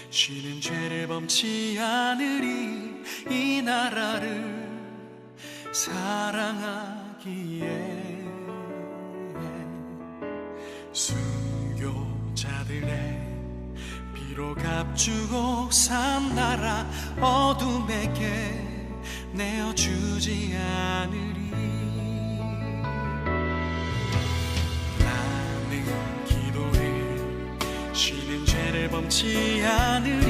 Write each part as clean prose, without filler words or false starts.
쉬는 죄를 범치 않으리 이 나라를 사랑하기에 순교자들의 피로 값주고 산 나라 어둠에게 내어주지 않으리. 나는 기도해 쉬는 죄를 범치 않으리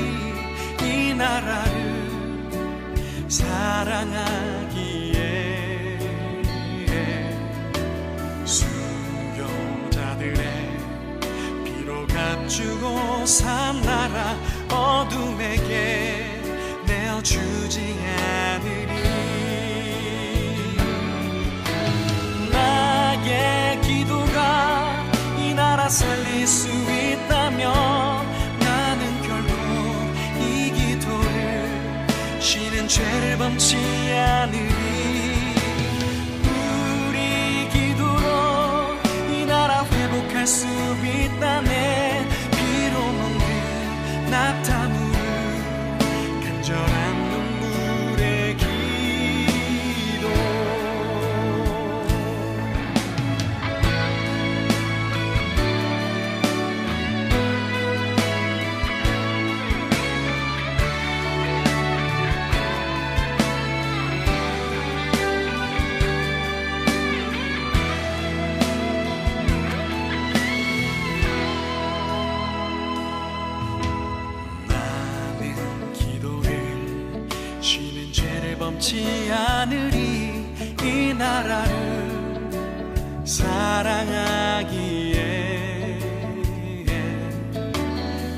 이 나라를 사랑하기에 순교자들의 피로 값주고 산 나라 어둠에게 내어주지 않으리. 나의 기도가 이 나라 살릴 수 있다면 나는 결코 이 기도를 쉬는 죄를 범치 않으리. 우리 기도로 이 나라 회복할 수 있다네. 피로 먹는 낙타무를 간절한 눈물의 기도. 범치 않으리 이 나라를 사랑하기에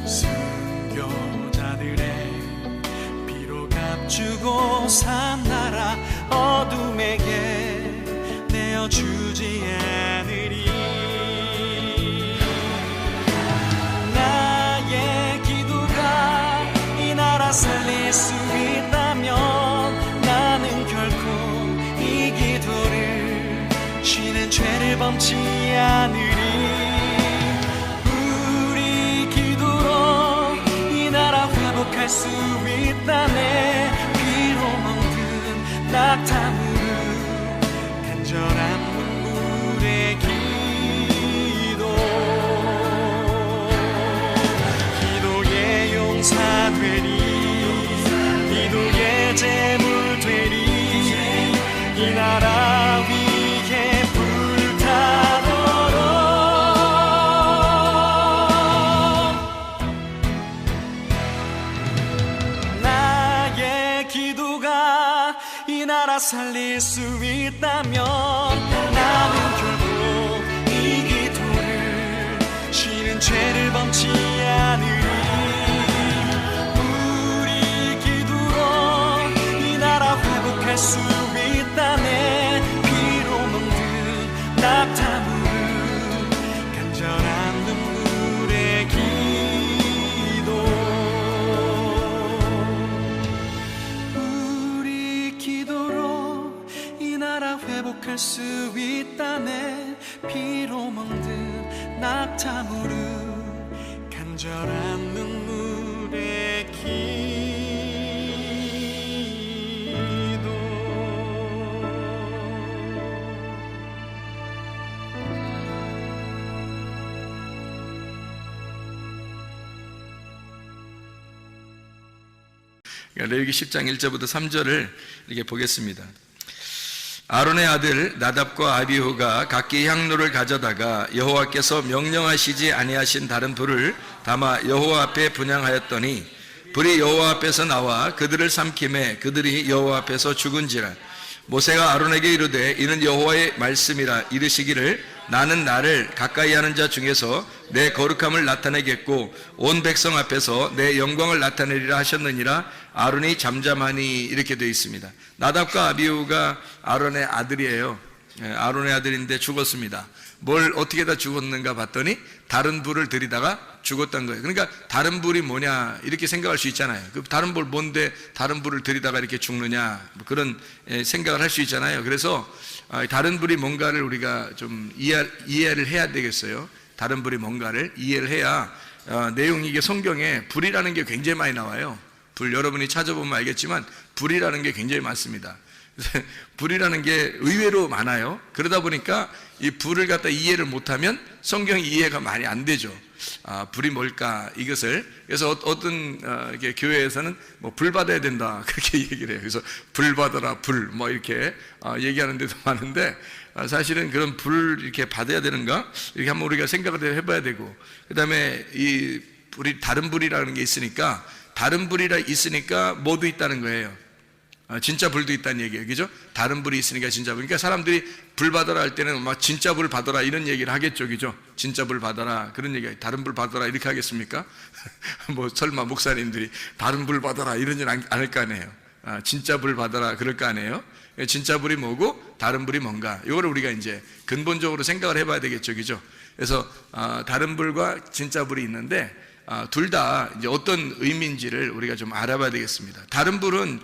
순교자들의 피로 값주고 산 나라 어둠에게 내어주지 않으리. 나의 기도가 이 나라 살릴 수 있다면 나는 결코 이 기도를 쉬는 죄를 범치 않으리. 우리 기도로 이 나라 회복할 수 있다네. 피로 먹는 낙타무를 간절한 눈물의 기도. 기도의 용사되리 기도의 제물 되리 이 나라 위에 불타도록. 나의 기도가 이 나라 살릴 수 있다면 나는 결코 이 기도를 쉬는 죄를 범치 않으리. 회복할 수 있다네. 피로 먹는 낙타무를 간절한 눈물의 기도. 우리 기도로 이 나라 회복할 수 있다네. 피로 먹는 낙타무를 간절한 눈물의 기도. 레위기 10장 1절부터 3절을 이렇게 보겠습니다. 아론의 아들 나답과 아비후가 각기 향로를 가져다가 여호와께서 명령하시지 아니하신 다른 불을 담아 여호와 앞에 분향하였더니 불이 여호와 앞에서 나와 그들을 삼킴에 그들이 여호와 앞에서 죽은지라. 모세가 아론에게 이르되 이는 여호와의 말씀이라 이르시기를 나는 나를 가까이 하는 자 중에서 내 거룩함을 나타내겠고 온 백성 앞에서 내 영광을 나타내리라 하셨느니라. 아론이 잠잠하니 이렇게 되어 있습니다. 나답과 아비후가 아론의 아들이에요. 아론의 아들인데 죽었습니다. 뭘 어떻게 다 죽었는가 봤더니 다른 불을 들이다가 죽었던 거예요. 그러니까 다른 불이 뭐냐 이렇게 생각할 수 있잖아요. 그 다른 불 뭔데 다른 불을 들이다가 이렇게 죽느냐 뭐 그런 생각을 할 수 있잖아요. 그래서 다른 불이 뭔가를 우리가 좀 이해를 해야 되겠어요. 다른 불이 뭔가를 이해를 해야 내용이 이게 성경에 불이라는 게 굉장히 많이 나와요. 불, 여러분이 찾아보면 알겠지만 불이라는 게 굉장히 많습니다. 불이라는 게 의외로 많아요. 그러다 보니까 이 불을 갖다 이해를 못하면 성경이 이해가 많이 안 되죠. 불이 뭘까 이것을. 그래서 어떤 이렇게 교회에서는 뭐 불 받아야 된다 그렇게 얘기를 해요. 그래서 불 받아라 불 뭐 이렇게 얘기하는 데도 많은데, 사실은 그런 불 이렇게 받아야 되는가 이렇게 한번 우리가 생각을 해봐야 되고, 그 다음에 이 불이 다른 불이라는 게 있으니까, 다른 불이라 있으니까 뭐도 있다는 거예요. 진짜 불도 있다는 얘기예요. 그죠? 다른 불이 있으니까 진짜 불. 그러니까 사람들이 불 받아라 할 때는 막 진짜 불 받아라 이런 얘기를 하겠죠. 그죠? 진짜 불 받아라. 그런 얘기, 다른 불 받아라 이렇게 하겠습니까? 뭐 설마 목사님들이 다른 불 받아라 이러진 않을 거 아니에요. 진짜 불 받아라 그럴 거 아니에요. 진짜 불이 뭐고 다른 불이 뭔가, 이거를 우리가 이제 근본적으로 생각을 해봐야 되겠죠. 그죠? 그래서 다른 불과 진짜 불이 있는데, 둘 다 이제 어떤 의미인지를 우리가 좀 알아봐야 되겠습니다. 다른 불은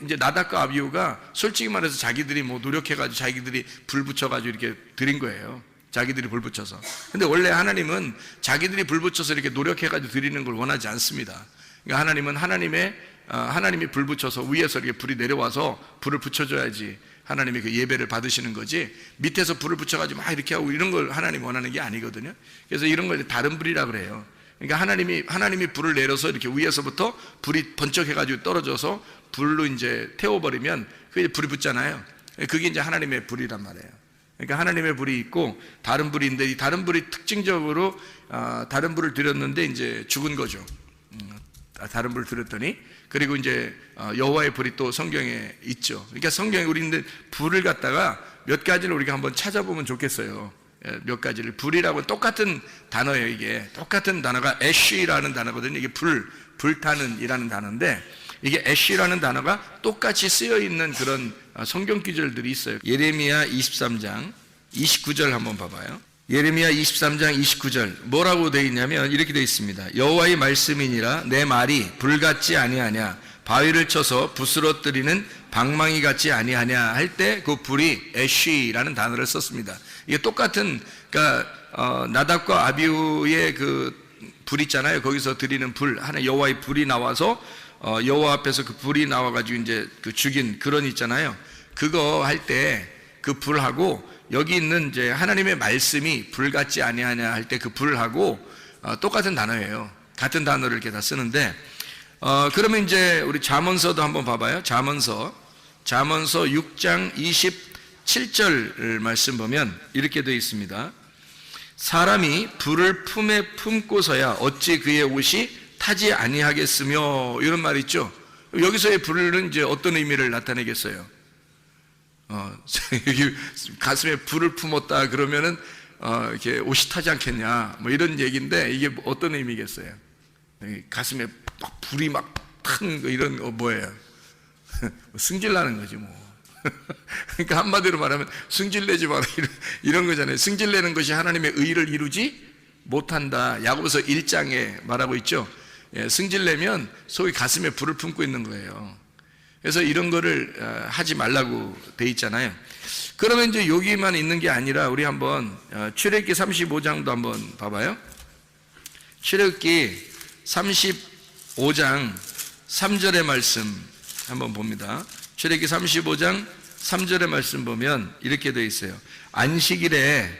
이제 나답과 아비후가 솔직히 말해서 자기들이 뭐 노력해가지고 자기들이 불 붙여가지고 이렇게 드린 거예요. 자기들이 불 붙여서. 근데 원래 하나님은 자기들이 불 붙여서 이렇게 노력해가지고 드리는 걸 원하지 않습니다. 그러니까 하나님은 하나님이 불 붙여서 위에서 이렇게 불이 내려와서 불을 붙여줘야지 하나님이 그 예배를 받으시는 거지, 밑에서 불을 붙여가지고 막 이렇게 하고 이런 걸 하나님이 원하는 게 아니거든요. 그래서 이런 걸 다른 불이라고 그래요. 그러니까 하나님이 불을 내려서 이렇게 위에서부터 불이 번쩍해가지고 떨어져서 불로 이제 태워버리면 그게 불이 붙잖아요. 그게 이제 하나님의 불이란 말이에요. 그러니까 하나님의 불이 있고 다른 불이 있는데, 이 다른 불이 특징적으로 다른 불을 드렸는데 이제 죽은 거죠. 다른 불을 드렸더니, 그리고 이제 여호와의 불이 또 성경에 있죠. 그러니까 성경에 우리는 불을 갖다가 몇 가지를 우리가 한번 찾아보면 좋겠어요. 몇 가지를. 불이라고 똑같은 단어예요. 이게 똑같은 단어가 애쉬라는 단어거든요. 이게 불타는 이라는 단어인데, 이게 애쉬라는 단어가 똑같이 쓰여 있는 그런 성경 구절들이 있어요. 예레미야 23장 29절 한번 봐봐요. 예레미야 23장 29절 뭐라고 되어 있냐면 이렇게 되어 있습니다. 여호와의 말씀이니라 내 말이 불같지 아니하냐, 바위를 쳐서 부스러뜨리는 방망이 같지 아니하냐 할 때 그 불이 애쉬라는 단어를 썼습니다. 이게 똑같은, 그러니까 나답과 아비후의 그 불 있잖아요. 거기서 드리는 불, 하나 여호와의 불이 나와서 여호와 앞에서 그 불이 나와가지고 이제 그 죽인 그런 있잖아요. 그거 할 때 그 불하고 여기 있는 이제 하나님의 말씀이 불같지 아니하냐 할 때 그 불하고 똑같은 단어예요. 같은 단어를 이렇게 다 쓰는데, 그러면 이제 우리 잠언서도 한번 봐봐요. 잠언서 6장 27절 말씀 보면 이렇게 되어 있습니다. 사람이 불을 품에 품고서야 어찌 그의 옷이 타지 아니하겠으며, 이런 말이 있죠. 여기서의 불은 이제 어떤 의미를 나타내겠어요? 여기 가슴에 불을 품었다 그러면은 이렇게 옷이 타지 않겠냐 뭐 이런 얘기인데, 이게 어떤 의미겠어요? 가슴에 막 불이 막 타는 거, 이런 뭐예요? 승질나는 거지 뭐. 그러니까 한마디로 말하면 승질내지 마라 이런 거잖아요. 승질내는 것이 하나님의 의를 이루지 못한다. 야고보서 1장에 말하고 있죠. 승질내면 속이 가슴에 불을 품고 있는 거예요. 그래서 이런 거를 하지 말라고 돼 있잖아요. 그러면 이제 여기만 있는 게 아니라 우리 한번 출애굽기 35장도 한번 봐봐요. 출애굽기 35장 3절의 말씀 한번 봅니다. 출애굽기 35장 3절의 말씀 보면 이렇게 되어 있어요. 안식일에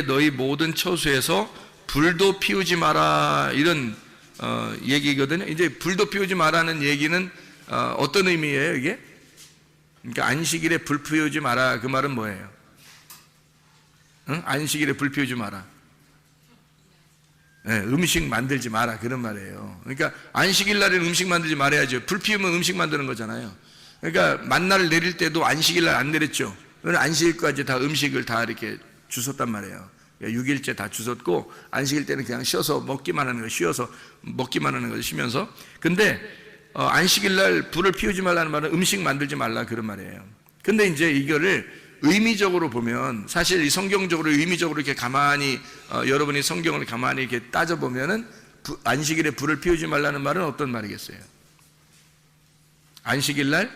너희 모든 처소에서 불도 피우지 마라, 이런 얘기거든요. 이제 불도 피우지 마라는 얘기는 어떤 의미예요 이게? 그러니까 안식일에 불 피우지 마라, 그 말은 뭐예요? 응? 안식일에 불 피우지 마라, 음식 만들지 마라, 그런 말이에요. 그러니까 안식일 날에는 음식 만들지 말아야죠. 불 피우면 음식 만드는 거잖아요. 그러니까 만나를 내릴 때도 안식일 날 안 내렸죠. 안식일까지 다 음식을 다 이렇게 주셨단 말이에요. 6일째 다 주셨고, 안식일 때는 그냥 쉬어서 먹기만 하는 거, 쉬어서 먹기만 하는 거죠, 쉬면서. 근데 안식일 날 불을 피우지 말라는 말은 음식 만들지 말라, 그런 말이에요. 근데 이제 이거를 의미적으로 보면, 사실 이 성경적으로 의미적으로 이렇게 가만히 여러분이 성경을 가만히 이렇게 따져보면은 안식일에 불을 피우지 말라는 말은 어떤 말이겠어요? 안식일 날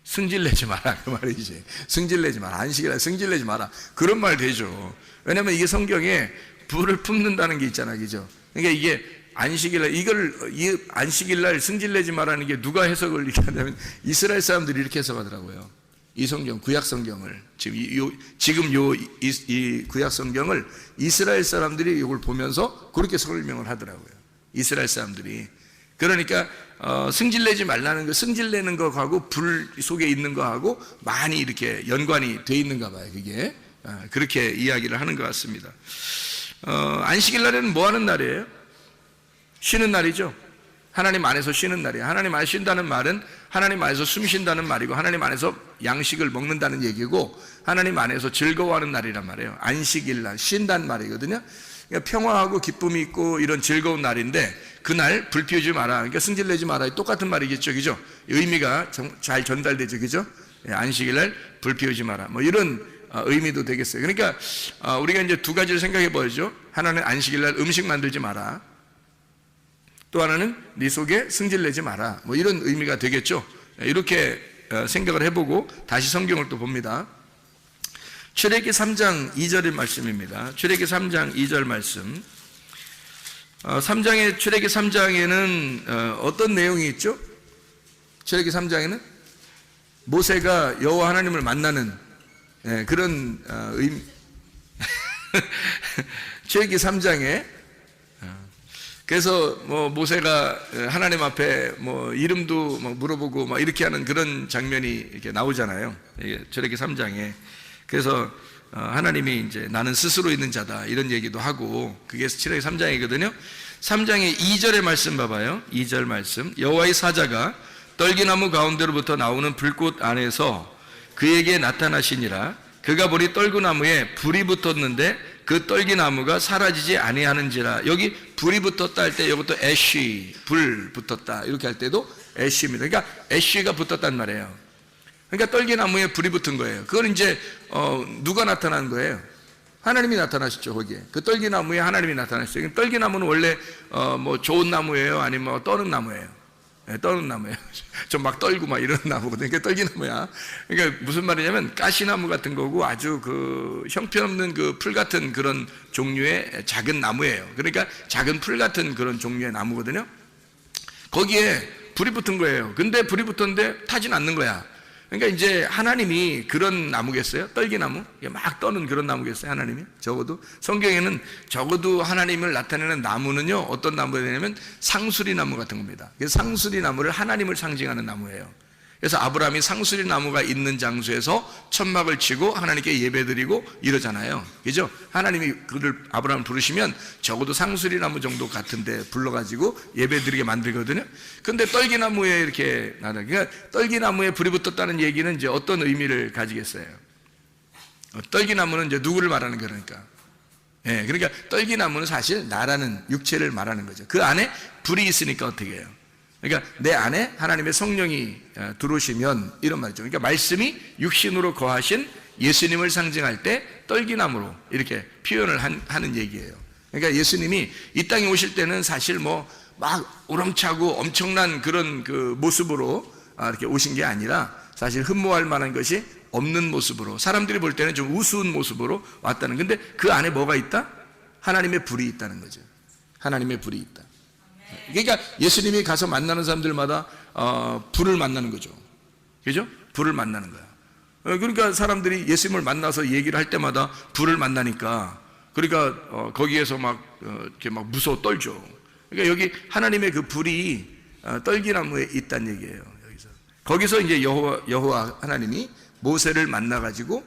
승질내지 마라 그 말이지. 승질내지 마라. 안식일날 승질내지 마라. 그런 말 되죠. 왜냐면 이게 성경에 불을 품는다는 게 있잖아, 그죠? 그러니까 이게 안식일날 이 안식일날 승질내지 마라는 게 누가 해석을 이렇게 하냐면 이스라엘 사람들이 이렇게 해석하더라고요. 이 성경 구약 성경을 지금 이 구약 성경을 이스라엘 사람들이 이걸 보면서 그렇게 설명을 하더라고요. 이스라엘 사람들이. 그러니까 승질내지 말라는 거, 승질내는 거하고 불 속에 있는 거하고 많이 이렇게 연관이 돼 있는가 봐요. 그게 그렇게 이야기를 하는 것 같습니다. 안식일날에는 뭐 하는 날이에요? 쉬는 날이죠. 하나님 안에서 쉬는 날이에요. 하나님 안에서 쉰다는 말은 하나님 안에서 숨 쉰다는 말이고, 하나님 안에서 양식을 먹는다는 얘기고, 하나님 안에서 즐거워하는 날이란 말이에요. 안식일날 쉰다는 말이거든요. 그러니까 평화하고 기쁨이 있고 이런 즐거운 날인데, 그날 불 피우지 마라, 그러니까 승질내지 마라, 똑같은 말이겠죠, 그죠? 의미가 잘 전달되죠, 그죠? 안식일날 불 피우지 마라, 뭐 이런 의미도 되겠어요. 그러니까 우리가 이제 두 가지를 생각해 보죠. 하나는 안식일날 음식 만들지 마라, 또 하나는 네 속에 승질내지 마라, 뭐 이런 의미가 되겠죠. 이렇게 생각을 해보고 다시 성경을 또 봅니다. 출애기 3장 2절의 말씀입니다. 출애기 3장 2절 말씀. 출애기 3장에는 어떤 내용이 있죠? 출애기 3장에는 모세가 여호와 하나님을 만나는 그런 의미. 출애기 3장에 그래서 뭐 모세가 하나님 앞에 뭐 이름도 막 물어보고 막 이렇게 하는 그런 장면이 이렇게 나오잖아요. 출애기 3장에. 그래서 하나님이 이제 나는 스스로 있는 자다 이런 얘기도 하고, 그게 출애기 3장이거든요. 3장의 2절의 말씀 봐봐요. 2절 말씀. 여호와의 사자가 떨기나무 가운데로부터 나오는 불꽃 안에서 그에게 나타나시니라. 그가 보니 떨구나무에 불이 붙었는데 그 떨기나무가 사라지지 아니하는지라. 여기 불이 붙었다 할 때 이것도 애쉬, 불 붙었다 이렇게 할 때도 애쉬입니다. 그러니까 애쉬가 붙었단 말이에요. 그러니까 떨기나무에 불이 붙은 거예요. 그건 이제 누가 나타난 거예요? 하나님이 나타나셨죠. 거기에 그 떨기나무에 하나님이 나타나셨어요. 떨기나무는 원래 뭐 좋은 나무예요, 아니면 뭐 떠는 나무예요? 떠는 나무예요. 좀 막 떨고 막 이런 나무거든요. 그러니까 떨기나무야. 그러니까 무슨 말이냐면 가시나무 같은 거고, 아주 그 형편없는 그 풀 같은 그런 종류의 작은 나무예요. 그러니까 작은 풀 같은 그런 종류의 나무거든요. 거기에 불이 붙은 거예요. 근데 불이 붙었는데 타진 않는 거야. 그러니까 이제 하나님이 그런 나무겠어요? 떨기나무? 막 떠는 그런 나무겠어요? 하나님이? 적어도 성경에는 적어도 하나님을 나타내는 나무는요, 어떤 나무가 되냐면 상수리 나무 같은 겁니다. 그래서 상수리 나무를 하나님을 상징하는 나무예요. 그래서 아브라함이 상수리 나무가 있는 장소에서 천막을 치고 하나님께 예배드리고 이러잖아요. 그죠? 하나님이 아브라함을 부르시면 적어도 상수리 나무 정도 같은데 불러가지고 예배드리게 만들거든요. 근데 떨기나무에 이렇게 그러니까 떨기나무에 불이 붙었다는 얘기는 이제 어떤 의미를 가지겠어요? 떨기나무는 이제 누구를 말하는 거니까? 그러니까 떨기나무는 사실 나라는 육체를 말하는 거죠. 그 안에 불이 있으니까 어떻게 해요? 그러니까 내 안에 하나님의 성령이 들어오시면 이런 말이죠. 그러니까 말씀이 육신으로 거하신 예수님을 상징할 때 떨기나무로 이렇게 표현을 하는 얘기예요. 그러니까 예수님이 이 땅에 오실 때는 사실 뭐 막 우렁차고 엄청난 그런 그 모습으로 이렇게 오신 게 아니라, 사실 흠모할 만한 것이 없는 모습으로, 사람들이 볼 때는 좀 우스운 모습으로 왔다는. 근데 그 안에 뭐가 있다? 하나님의 불이 있다는 거죠. 하나님의 불이 있다. 그러니까 예수님이 가서 만나는 사람들마다 불을 만나는 거죠. 그죠? 불을 만나는 거야. 그러니까 사람들이 예수님을 만나서 얘기를 할 때마다 불을 만나니까, 그러니까 거기에서 이렇게 막 무서워 떨죠. 그러니까 여기 하나님의 그 불이 떨기나무에 있다는 얘기예요. 거기서 이제 여호와 하나님이 모세를 만나가지고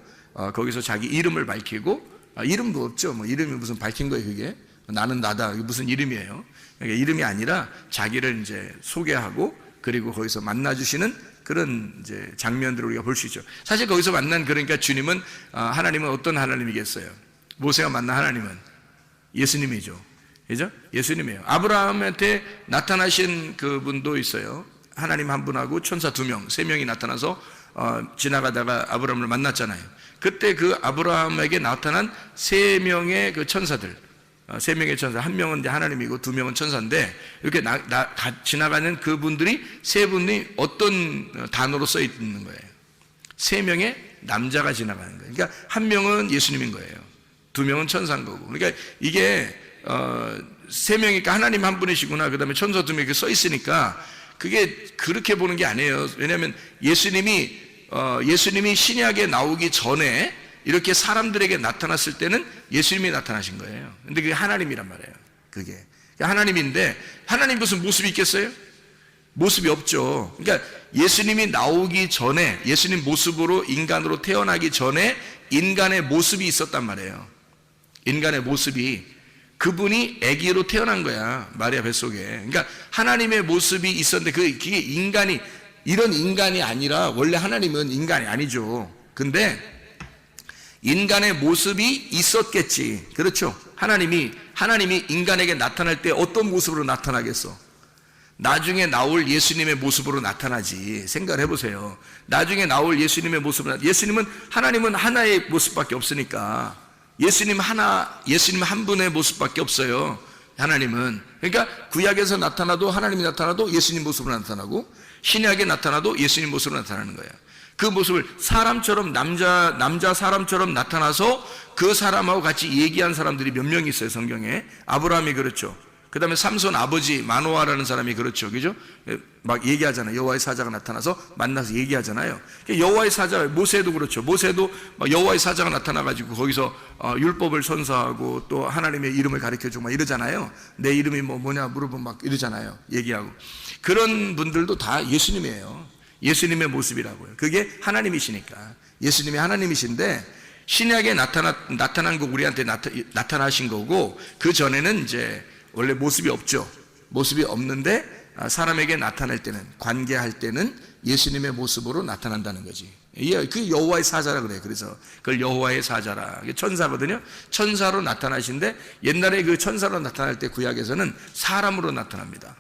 거기서 자기 이름을 밝히고, 이름도 없죠. 뭐 이름이 무슨 밝힌 거예요, 그게? 나는 나다. 이게 무슨 이름이에요? 그러니까 이름이 아니라 자기를 이제 소개하고, 그리고 거기서 만나주시는 그런 이제 장면들을 우리가 볼 수 있죠. 사실 거기서 만난, 그러니까 주님은, 하나님은 어떤 하나님이겠어요? 모세가 만난 하나님은 예수님이죠. 그죠? 예수님이에요. 아브라함한테 나타나신 그분도 있어요. 하나님 한 분하고 천사 2명, 3명이 나타나서 지나가다가 아브라함을 만났잖아요. 그때 그 아브라함에게 나타난 3명의 그 천사들, 3명의 천사, 1명은 이제 하나님이고 2명은 천사인데, 이렇게 지나가는 그분들이 3분이 어떤 단어로 써 있는 거예요? 세 명의 남자가 지나가는 거예요. 그러니까 한 명은 예수님인 거예요. 두 명은 천사인 거고. 그러니까 이게 세 명이니까 하나님 한 분이시구나. 그 다음에 천사 두 명이 써 있으니까 그게 그렇게 보는 게 아니에요. 왜냐하면 예수님이 신약에 나오기 전에 이렇게 사람들에게 나타났을 때는 예수님이 나타나신 거예요. 근데 그게 하나님이란 말이에요. 그게 하나님인데 하나님 무슨 모습이 있겠어요? 모습이 없죠. 그러니까 예수님이 나오기 전에, 예수님 모습으로 인간으로 태어나기 전에 인간의 모습이 있었단 말이에요. 인간의 모습이, 그분이 아기로 태어난 거야, 마리아 뱃속에. 그러니까 하나님의 모습이 있었는데 그게 인간이, 이런 인간이 아니라, 원래 하나님은 인간이 아니죠. 근데 인간의 모습이 있었겠지. 그렇죠? 하나님이 인간에게 나타날 때 어떤 모습으로 나타나겠어? 나중에 나올 예수님의 모습으로 나타나지. 생각을 해보세요. 나중에 나올 예수님의 모습은, 하나님은 하나의 모습밖에 없으니까 예수님 한 분의 모습밖에 없어요. 하나님은. 그러니까 구약에서 나타나도, 하나님이 나타나도 예수님 모습으로 나타나고, 신약에 나타나도 예수님 모습으로 나타나는 거예요. 그 모습을 사람처럼, 남자 사람처럼 나타나서 그 사람하고 같이 얘기한 사람들이 몇 명 있어요, 성경에. 아브라함이 그렇죠. 그 다음에 삼손 아버지 마노아라는 사람이 그렇죠. 그죠? 막 얘기하잖아요. 여호와의 사자가 나타나서 만나서 얘기하잖아요. 여호와의 사자, 모세도 그렇죠. 모세도 여호와의 사자가 나타나가지고 거기서 율법을 선서하고 또 하나님의 이름을 가르쳐주고 막 이러잖아요. 내 이름이 뭐냐 물어보면 막 이러잖아요. 얘기하고. 그런 분들도 다 예수님이에요. 예수님의 모습이라고요. 그게 하나님이시니까. 예수님이 하나님이신데 신약에 나타난 거 우리한테 나타나신 거고, 그 전에는 이제 원래 모습이 없죠. 모습이 없는데 사람에게 나타날 때는, 관계할 때는 예수님의 모습으로 나타난다는 거지. 그 여호와의 사자라 그래요. 그래서 그걸 여호와의 사자라. 천사거든요. 천사로 나타나신데 옛날에 그 천사로 나타날 때 구약에서는 사람으로 나타납니다.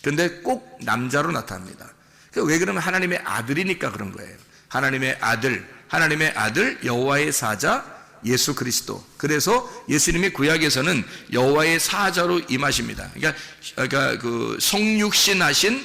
근데 꼭 남자로 나타납니다. 왜 그러면 하나님의 아들이니까 그런 거예요. 하나님의 아들 여호와의 사자 예수 그리스도. 그래서 예수님이 구약에서는 여호와의 사자로 임하십니다. 그러니까 그 성육신하신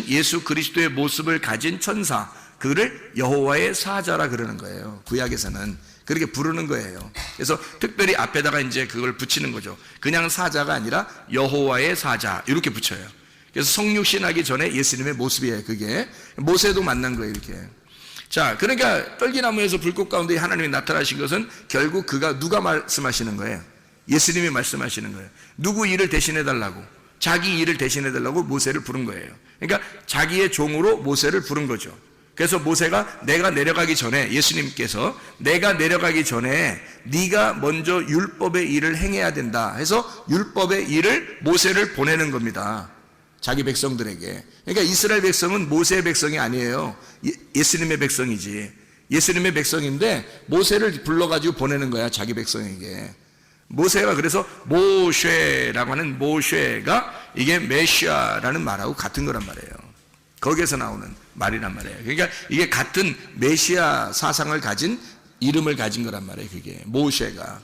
예수 그리스도의 모습을 가진 천사, 그를 여호와의 사자라 그러는 거예요. 구약에서는 그렇게 부르는 거예요. 그래서 특별히 앞에다가 이제 그걸 붙이는 거죠. 그냥 사자가 아니라 여호와의 사자 이렇게 붙여요. 그래서 성육신하기 전에 예수님의 모습이에요. 그게 모세도 만난 거예요. 이렇게. 자, 그러니까 떨기나무에서 불꽃 가운데 하나님이 나타나신 것은 결국 누가 말씀하시는 거예요? 예수님이 말씀하시는 거예요. 누구 일을 대신해달라고, 자기 일을 대신해달라고 모세를 부른 거예요. 그러니까 자기의 종으로 모세를 부른 거죠. 그래서 모세가 내가 내려가기 전에, 예수님께서 내가 내려가기 전에 네가 먼저 율법의 일을 행해야 된다 해서 율법의 일을 모세를 보내는 겁니다. 자기 백성들에게. 그러니까 이스라엘 백성은 모세의 백성이 아니에요. 예수님의 백성이지. 예수님의 백성인데 모세를 불러가지고 보내는 거야, 자기 백성에게. 모세가 그래서 모쉐라고 하는 모쉐가 이게 메시아라는 말하고 같은 거란 말이에요. 거기에서 나오는 말이란 말이에요. 그러니까 이게 같은 메시아 사상을 가진, 이름을 가진 거란 말이에요. 그게 모쉐가.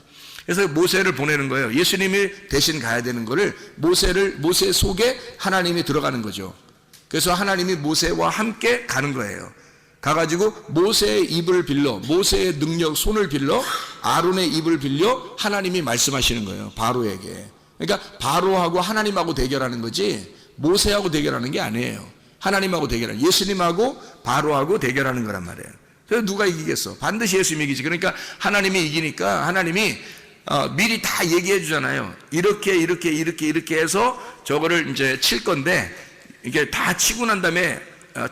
그래서 모세를 보내는 거예요. 예수님이 대신 가야 되는 거를 모세 속에 하나님이 들어가는 거죠. 그래서 하나님이 모세와 함께 가는 거예요. 가가지고 모세의 입을 빌려, 모세의 능력, 손을 빌려, 아론의 입을 빌려 하나님이 말씀하시는 거예요. 바로에게. 그러니까 바로하고 하나님하고 대결하는 거지 모세하고 대결하는 게 아니에요. 하나님하고 대결하는, 예수님하고 바로하고 대결하는 거란 말이에요. 그래서 누가 이기겠어? 반드시 예수님이 이기지. 그러니까 하나님이 이기니까 하나님이 미리 다 얘기해 주잖아요. 이렇게 해서 저거를 이제 칠 건데, 이게 다 치고 난 다음에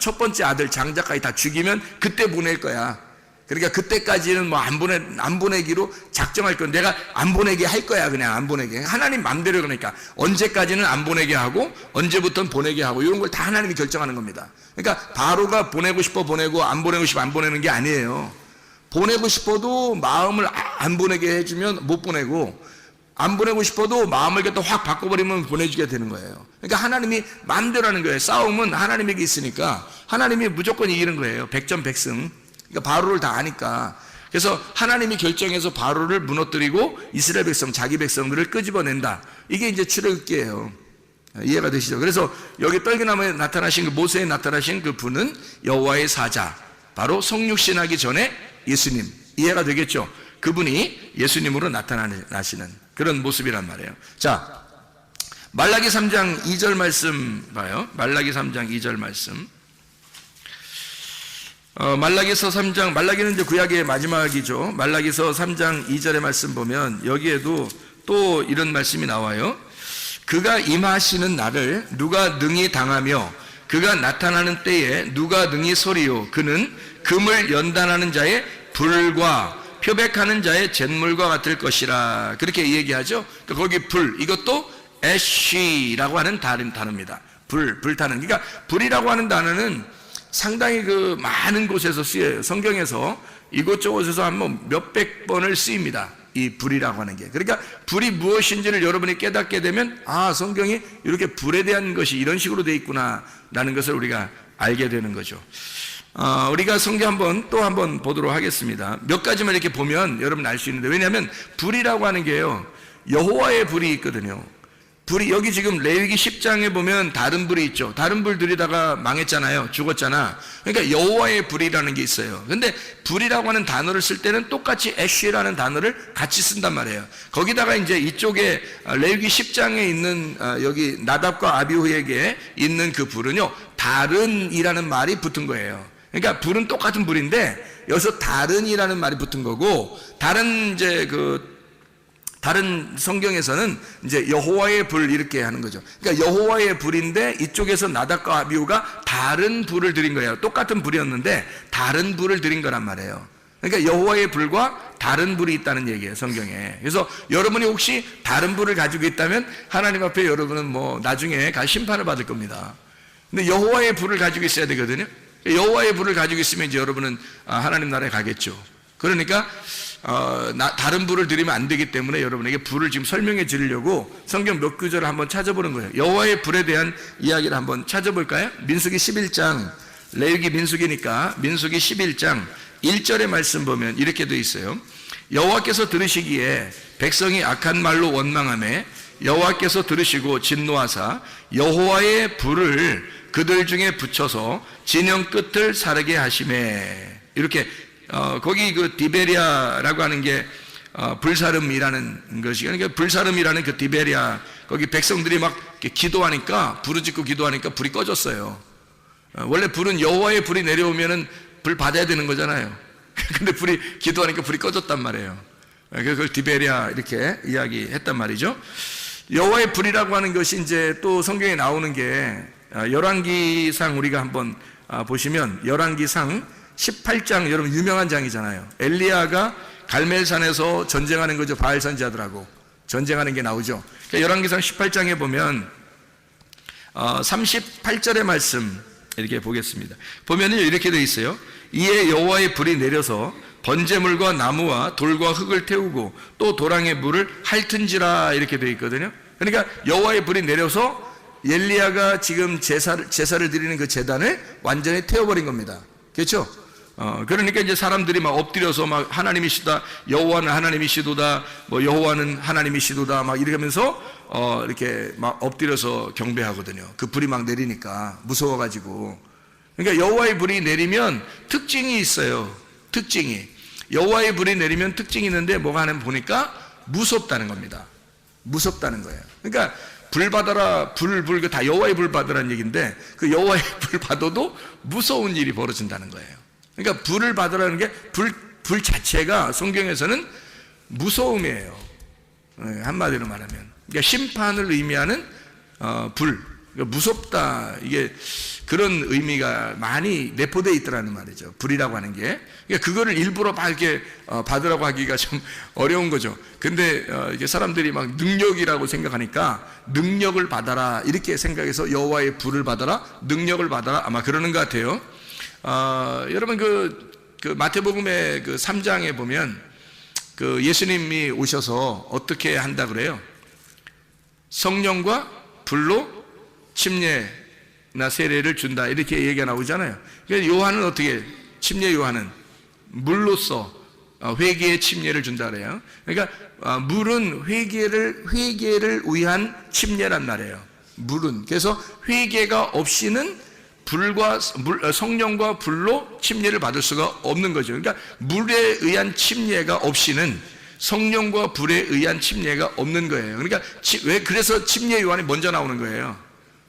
첫 번째 아들 장자까지 다 죽이면 그때 보낼 거야. 그러니까 그때까지는 뭐 안 보내기로 작정할 건, 내가 안 보내게 할 거야. 그냥 안 보내게. 하나님 맘대로. 그러니까 언제까지는 안 보내게 하고 언제부터는 보내게 하고 이런 걸 다 하나님이 결정하는 겁니다. 그러니까 바로가 보내고 싶어 보내고 안 보내고 싶어 안 보내는 게 아니에요. 보내고 싶어도 마음을 안 보내게 해주면 못 보내고, 안 보내고 싶어도 마음을 갖다 확 바꿔버리면 보내주게 되는 거예요. 그러니까 하나님이 마음대로 하는 거예요. 싸움은 하나님에게 있으니까 하나님이 무조건 이기는 거예요. 백전백승. 그러니까 바로를 다 아니까. 그래서 하나님이 결정해서 바로를 무너뜨리고 이스라엘 백성, 자기 백성들을 끄집어낸다. 이게 이제 출애굽기예요. 이해가 되시죠? 그래서 여기 떨기나무에 나타나신 그 모세에 나타나신 그 분은 여호와의 사자, 바로 성육신하기 전에 예수님, 이해가 되겠죠? 그분이 예수님으로 나타나시는 그런 모습이란 말이에요. 자, 말라기 3장 2절 말씀 봐요. 말라기 3장 2절 말씀. 말라기서 3장, 말라기는 이제 구약의 마지막이죠. 말라기서 3장 2절의 말씀 보면 여기에도 또 이런 말씀이 나와요. 그가 임하시는 날을 누가 능히 당하며 그가 나타나는 때에 누가 능히 서리요. 그는 금을 연단하는 자의 불과 표백하는 자의 잿물과 같을 것이라. 그렇게 얘기하죠. 거기 불, 이것도 애쉬라고 하는 단어입니다. 불타는. 그러니까 불이라고 하는 단어는 상당히 그 많은 곳에서 쓰여요. 성경에서 이곳저곳에서 한 몇백 번을 쓰입니다. 이 불이라고 하는 게. 그러니까 불이 무엇인지를 여러분이 깨닫게 되면 아, 성경이 이렇게 불에 대한 것이 이런 식으로 되어 있구나 라는 것을 우리가 알게 되는 거죠. 우리가 성경 또 한번 보도록 하겠습니다. 몇 가지만 이렇게 보면 여러분 알 수 있는데, 왜냐하면 불이라고 하는 게요, 여호와의 불이 있거든요. 불이 여기 지금 레위기 10장에 보면 다른 불이 있죠. 다른 불 들이다가 망했잖아요. 죽었잖아. 그러니까 여호와의 불이라는 게 있어요. 근데 불이라고 하는 단어를 쓸 때는 똑같이 애쉬라는 단어를 같이 쓴단 말이에요. 거기다가 이제 이쪽에 레위기 10장에 있는 여기 나답과 아비후에게 있는 그 불은요, 다른이라는 말이 붙은 거예요. 그러니까 불은 똑같은 불인데 여기서 다른이라는 말이 붙은 거고, 다른 성경에서는 이제 여호와의 불 이렇게 하는 거죠. 그러니까 여호와의 불인데 이쪽에서 나답과 아비후가 다른 불을 드린 거예요. 똑같은 불이었는데 다른 불을 드린 거란 말이에요. 그러니까 여호와의 불과 다른 불이 있다는 얘기예요, 성경에. 그래서 여러분이 혹시 다른 불을 가지고 있다면 하나님 앞에 여러분은 나중에 심판을 받을 겁니다. 근데 여호와의 불을 가지고 있어야 되거든요. 여호와의 불을 가지고 있으면 이제 여러분은 하나님 나라에 가겠죠. 그러니까 다른 불을 드리면 안 되기 때문에 여러분에게 불을 지금 설명해 드리려고 성경 몇 구절을 한번 찾아보는 거예요. 여호와의 불에 대한 이야기를 한번 찾아볼까요? 민수기 11장, 레위기 민수기니까 민수기 11장 1절의 말씀 보면 이렇게 되어 있어요. 여호와께서 들으시기에 백성이 악한 말로 원망하며 여호와께서 들으시고 진노하사 여호와의 불을 그들 중에 붙여서 진영 끝을 사르게 하시매. 이렇게 거기 그 디베리아라고 하는 게 불사름이라는 것이, 그러니까 불사름이라는 그 디베리아, 거기 백성들이 막 기도하니까, 부르짖고 기도하니까 불이 꺼졌어요. 원래 불은 여호와의 불이 내려오면은 불 받아야 되는 거잖아요. 근데 기도하니까 불이 꺼졌단 말이에요. 그래서 그걸 디베리아 이렇게 이야기했단 말이죠. 여호와의 불이라고 하는 것이 이제 또 성경에 나오는 게 열왕기상 우리가 한번 보시면 열왕기상 18장, 여러분 유명한 장이잖아요. 엘리야가 갈멜산에서 전쟁하는 거죠. 바알 선지자들하고 전쟁하는 게 나오죠. 그러니까 열왕기상 18장에 보면 38절의 말씀 이렇게 보겠습니다. 보면은 이렇게 되어 있어요. 이에 여호와의 불이 내려서 번제물과 나무와 돌과 흙을 태우고 또 도랑의 물을 핥은지라, 이렇게 되어 있거든요. 그러니까 여호와의 불이 내려서 엘리야가 지금 제사를 드리는 그 제단을 완전히 태워버린 겁니다. 그렇죠? 그러니까 이제 사람들이 막 엎드려서 막 하나님이시다, 여호와는 하나님이시도다, 여호와는 하나님이시도다, 막 이러면서 이렇게 막 엎드려서 경배하거든요. 그 불이 막 내리니까 무서워가지고. 그러니까 여호와의 불이 내리면 특징이 있어요. 특징이. 여호와의 불이 내리면 특징이 있는데 뭐가 하냐면 보니까 무섭다는 겁니다. 무섭다는 거예요. 그러니까 불 받아라, 불 다 여호와의 불 받으라는 얘기인데 그 여호와의 불 받아도 무서운 일이 벌어진다는 거예요. 그러니까 불을 받으라는 게 불 자체가 성경에서는 무서움이에요. 한마디로 말하면. 그러니까 심판을 의미하는 불. 그러니까 무섭다. 이게 그런 의미가 많이 내포되어 있더라는 말이죠. 불이라고 하는 게. 그러니까 그거를 일부러 막 이렇게 받으라고 하기가 좀 어려운 거죠. 근데 이게 사람들이 막 능력이라고 생각하니까 능력을 받아라 이렇게 생각해서 여호와의 불을 받아라, 능력을 받아라, 아마 그러는 것 같아요. 여러분 그 마태복음의 그 3장에 보면 그 예수님이 오셔서 어떻게 한다 그래요? 성령과 불로 침례나 세례를 준다, 이렇게 얘기가 나오잖아요. 그래서 요한은 어떻게, 침례 요한은 물로써 회개의 침례를 준다 그래요. 그러니까 물은 회개를 위한 침례란 말이에요. 물은. 그래서 회개가 없이는 성령과 불로 침례를 받을 수가 없는 거죠. 그러니까 물에 의한 침례가 없이는 성령과 불에 의한 침례가 없는 거예요. 그러니까 그래서 침례 요한이 먼저 나오는 거예요.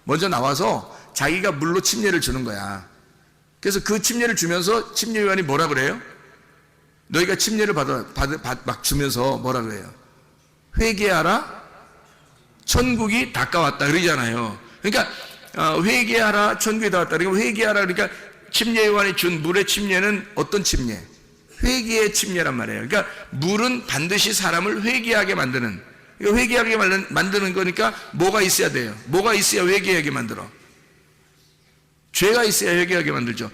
먼저 나와서 자기가 물로 침례를 주는 거야. 그래서 그 침례를 주면서 침례 요한이 뭐라 그래요? 너희가 침례를 막 주면서 뭐라 그래요? 회개하라, 천국이 가까웠다 그러잖아요. 그러니까 회개하라, 천국이 가까웠다. 그러니까 회개하라, 그러니까 침례 요한이 준 물의 침례는 어떤 침례? 회개의 침례란 말이에요. 그러니까 물은 반드시 사람을 회개하게 만드는, 회개하게 만드는 거니까 뭐가 있어야 돼요? 뭐가 있어야 회개하게 만들어? 죄가 있어야 회개하게 만들죠.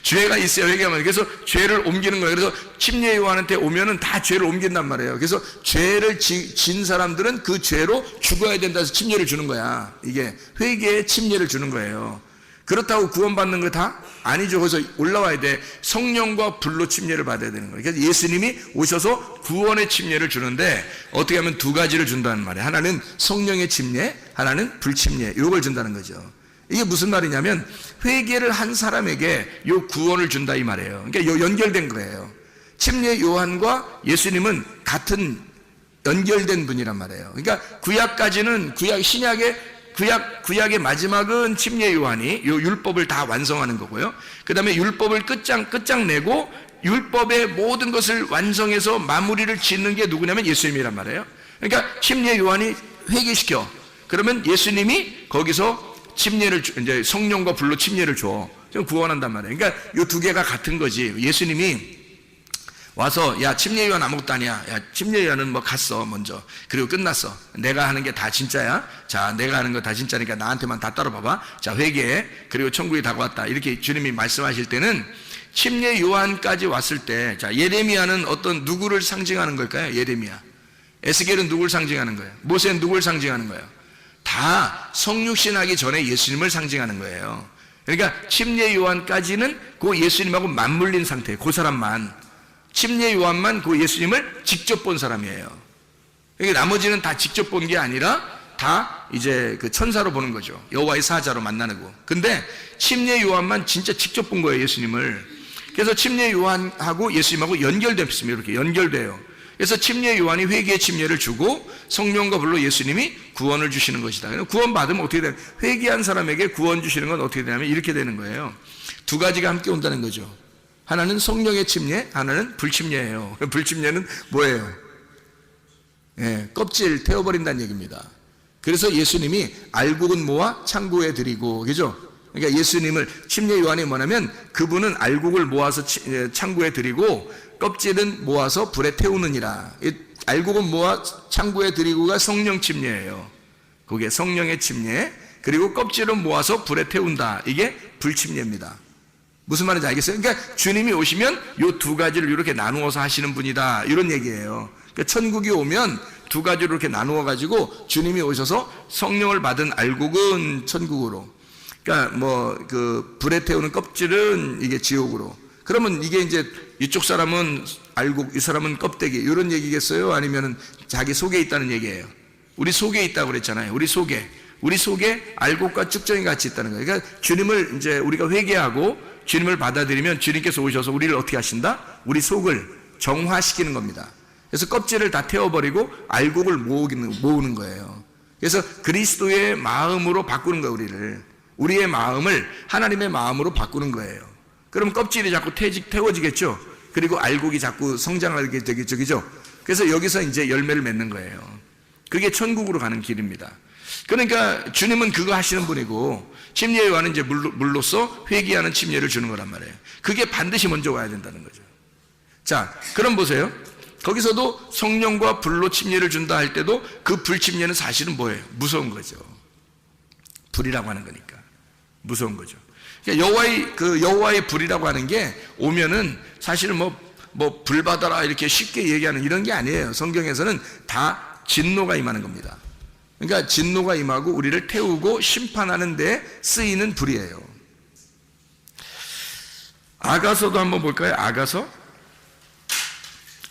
죄가 있어야 회개하게 만들죠. 그래서 죄를 옮기는 거예요. 그래서 침례 요한한테 오면은 다 죄를 옮긴단 말이에요. 그래서 죄를 진 사람들은 그 죄로 죽어야 된다 해서 침례를 주는 거야. 이게 회개의 침례를 주는 거예요. 그렇다고 구원받는 거 다? 아니죠. 그래서 올라와야 돼. 성령과 불로 침례를 받아야 되는 거예요. 그래서 예수님이 오셔서 구원의 침례를 주는데 어떻게 하면 두 가지를 준다는 말이에요. 하나는 성령의 침례, 하나는 불침례. 이걸 준다는 거죠. 이게 무슨 말이냐면 회개를 한 사람에게 요 구원을 준다 이 말이에요. 그러니까 요 연결된 거예요. 침례 요한과 예수님은 같은 연결된 분이란 말이에요. 그러니까 구약까지는 구약의 마지막은 침례 요한이 요 율법을 다 완성하는 거고요. 그 다음에 율법을 끝장내고 율법의 모든 것을 완성해서 마무리를 짓는 게 누구냐면 예수님이란 말이에요. 그러니까 침례 요한이 회개시켜. 그러면 예수님이 거기서 침례를 이제 성령과 불로 침례를 줘. 구원한단 말이에요. 그러니까 이 두 개가 같은 거지. 예수님이 와서 야 침례 요한 아무것도 아니야. 야 침례 요한은 뭐 갔어 먼저. 그리고 끝났어. 내가 하는 게 다 진짜야. 자 내가 하는 거 다 진짜니까 나한테만 다 따라봐봐. 자 회개해. 그리고 천국이 다가왔다. 이렇게 주님이 말씀하실 때는 침례 요한까지 왔을 때, 자 예레미야는 어떤 누구를 상징하는 걸까요? 예레미야. 에스겔은 누구를 상징하는 거예요? 모세는 누구를 상징하는 거예요? 다 성육신하기 전에 예수님을 상징하는 거예요. 그러니까 침례 요한까지는 그 예수님하고 맞물린 상태, 그 사람만, 침례 요한만 그 예수님을 직접 본 사람이에요. 그러니까 나머지는 다 직접 본 게 아니라 다 이제 그 천사로 보는 거죠. 여호와의 사자로 만나는 거. 근데 침례 요한만 진짜 직접 본 거예요, 예수님을. 그래서 침례 요한하고 예수님하고 연결됐습니다. 이렇게 연결돼요. 그래서 침례 요한이 회개의 침례를 주고 성령과 불로 예수님이 구원을 주시는 것이다. 구원 받으면 어떻게 되냐? 회개한 사람에게 구원 주시는 건 어떻게 되냐면 이렇게 되는 거예요. 두 가지가 함께 온다는 거죠. 하나는 성령의 침례, 하나는 불침례예요. 불침례는 뭐예요? 예, 껍질 태워버린다는 얘기입니다. 그래서 예수님이 알곡은 모아 창고에 드리고, 그죠? 그러니까 예수님을, 침례 요한이 뭐냐면 그분은 알곡을 모아서 창고에 드리고 껍질은 모아서 불에 태우느니라. 알곡은 모아 창고에 드리고가 성령 침례예요. 그게 성령의 침례. 그리고 껍질은 모아서 불에 태운다. 이게 불침례입니다. 무슨 말인지 알겠어요? 그러니까 주님이 오시면 이 두 가지를 이렇게 나누어서 하시는 분이다. 이런 얘기예요. 그러니까 천국이 오면 두 가지로 이렇게 나누어 가지고 주님이 오셔서 성령을 받은 알곡은 천국으로, 그러니까 뭐 그 불에 태우는 껍질은 이게 지옥으로. 그러면 이게 이제 이쪽 사람은 알곡, 이 사람은 껍데기, 이런 얘기겠어요? 아니면은 자기 속에 있다는 얘기예요? 우리 속에 있다고 그랬잖아요. 우리 속에 알곡과 쭉정이 같이 있다는 거예요. 그러니까 주님을 이제 우리가 회개하고 주님을 받아들이면 주님께서 오셔서 우리를 어떻게 하신다? 우리 속을 정화시키는 겁니다. 그래서 껍질을 다 태워버리고 알곡을 모으는 거예요. 그래서 그리스도의 마음으로 바꾸는 거예요, 우리를. 우리의 마음을 하나님의 마음으로 바꾸는 거예요. 그럼 껍질이 자꾸 태워지겠죠? 그리고 알곡이 자꾸 성장하게 되겠죠, 그죠? 그래서 여기서 이제 열매를 맺는 거예요. 그게 천국으로 가는 길입니다. 그러니까 주님은 그거 하시는 분이고, 침례 요한은 이제 물로써 회개하는 침례를 주는 거란 말이에요. 그게 반드시 먼저 와야 된다는 거죠. 자, 그럼 보세요. 거기서도 성령과 불로 침례를 준다 할 때도 그 불침례는 사실은 뭐예요? 무서운 거죠. 불이라고 하는 거니까. 무서운 거죠. 그러니까 여호와의 불이라고 하는 게 오면은 사실은 뭐 불 받아라 이렇게 쉽게 얘기하는 이런 게 아니에요. 성경에서는 다 진노가 임하는 겁니다. 그러니까 진노가 임하고 우리를 태우고 심판하는 데 쓰이는 불이에요. 아가서도 한번 볼까요?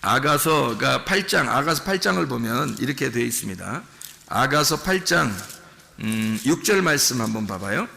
아가서가 8장, 아가서 8장을 보면 이렇게 되어 있습니다. 아가서 8장 6절 말씀 한번 봐봐요.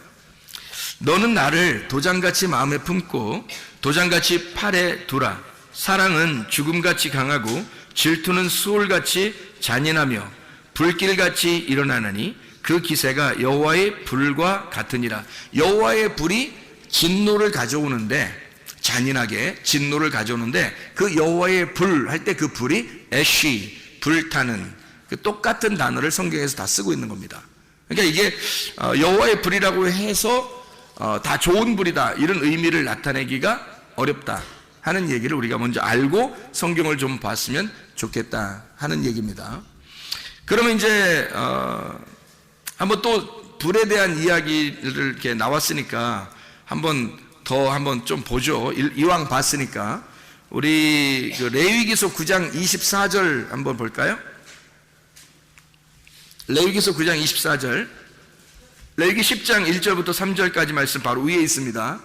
너는 나를 도장같이 마음에 품고 도장같이 팔에 두라. 사랑은 죽음같이 강하고 질투는 수월같이 잔인하며 불길같이 일어나느니 그 기세가 여호와의 불과 같으니라. 여호와의 불이 진노를 가져오는데, 잔인하게 진노를 가져오는데, 그 여호와의 불 할 때 그 불이 애쉬, 불타는, 그 똑같은 단어를 성경에서 다 쓰고 있는 겁니다. 그러니까 이게 여호와의 불이라고 해서 다 좋은 불이다 이런 의미를 나타내기가 어렵다 하는 얘기를 우리가 먼저 알고 성경을 좀 봤으면 좋겠다 하는 얘기입니다. 그러면 이제 한번 또 불에 대한 이야기를 이렇게 나왔으니까 한번 좀 보죠. 이왕 봤으니까 우리 그 레위기서 9장 24절 한번 볼까요? 레위기서 9장 24절, 레위기 10장 1절부터 3절까지 말씀 바로 위에 있습니다.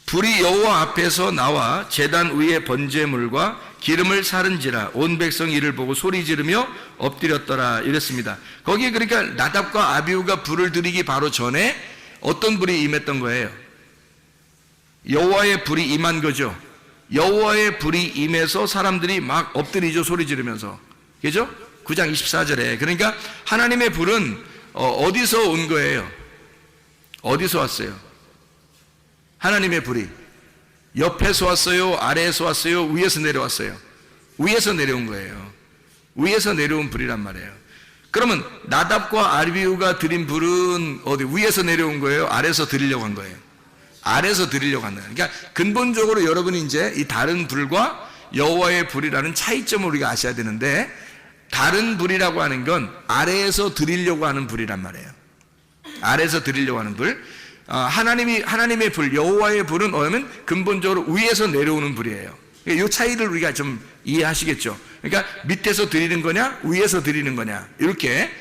불이 여호와 앞에서 나와 제단 위에 번제물과 기름을 사른지라 온 백성이 이를 보고 소리 지르며 엎드렸더라 이랬습니다. 거기에 그러니까 나답과 아비후가 불을 들이기 바로 전에 어떤 불이 임했던 거예요? 여호와의 불이 임한 거죠. 여호와의 불이 임해서 사람들이 막 엎드리죠, 소리 지르면서. 그죠? 9장 24절에. 그러니까 하나님의 불은 어디서 온 거예요? 어디서 왔어요? 하나님의 불이 옆에서 왔어요? 아래에서 왔어요? 위에서 내려왔어요? 위에서 내려온 거예요. 위에서 내려온 불이란 말이에요. 그러면 나답과 아비후가 드린 불은 어디 위에서 내려온 거예요? 아래에서 드리려고 한 거예요? 아래에서 드리려고 한다. 그러니까 근본적으로 여러분이 이제 이 다른 불과 여호와의 불이라는 차이점을 우리가 아셔야 되는데, 다른 불이라고 하는 건 아래에서 드리려고 하는 불이란 말이에요. 아래에서 드리려고 하는 불. 하나님의 불, 여호와의 불은 뭐냐면 근본적으로 위에서 내려오는 불이에요. 이 차이를 우리가 좀 이해하시겠죠. 그러니까 밑에서 드리는 거냐, 위에서 드리는 거냐, 이렇게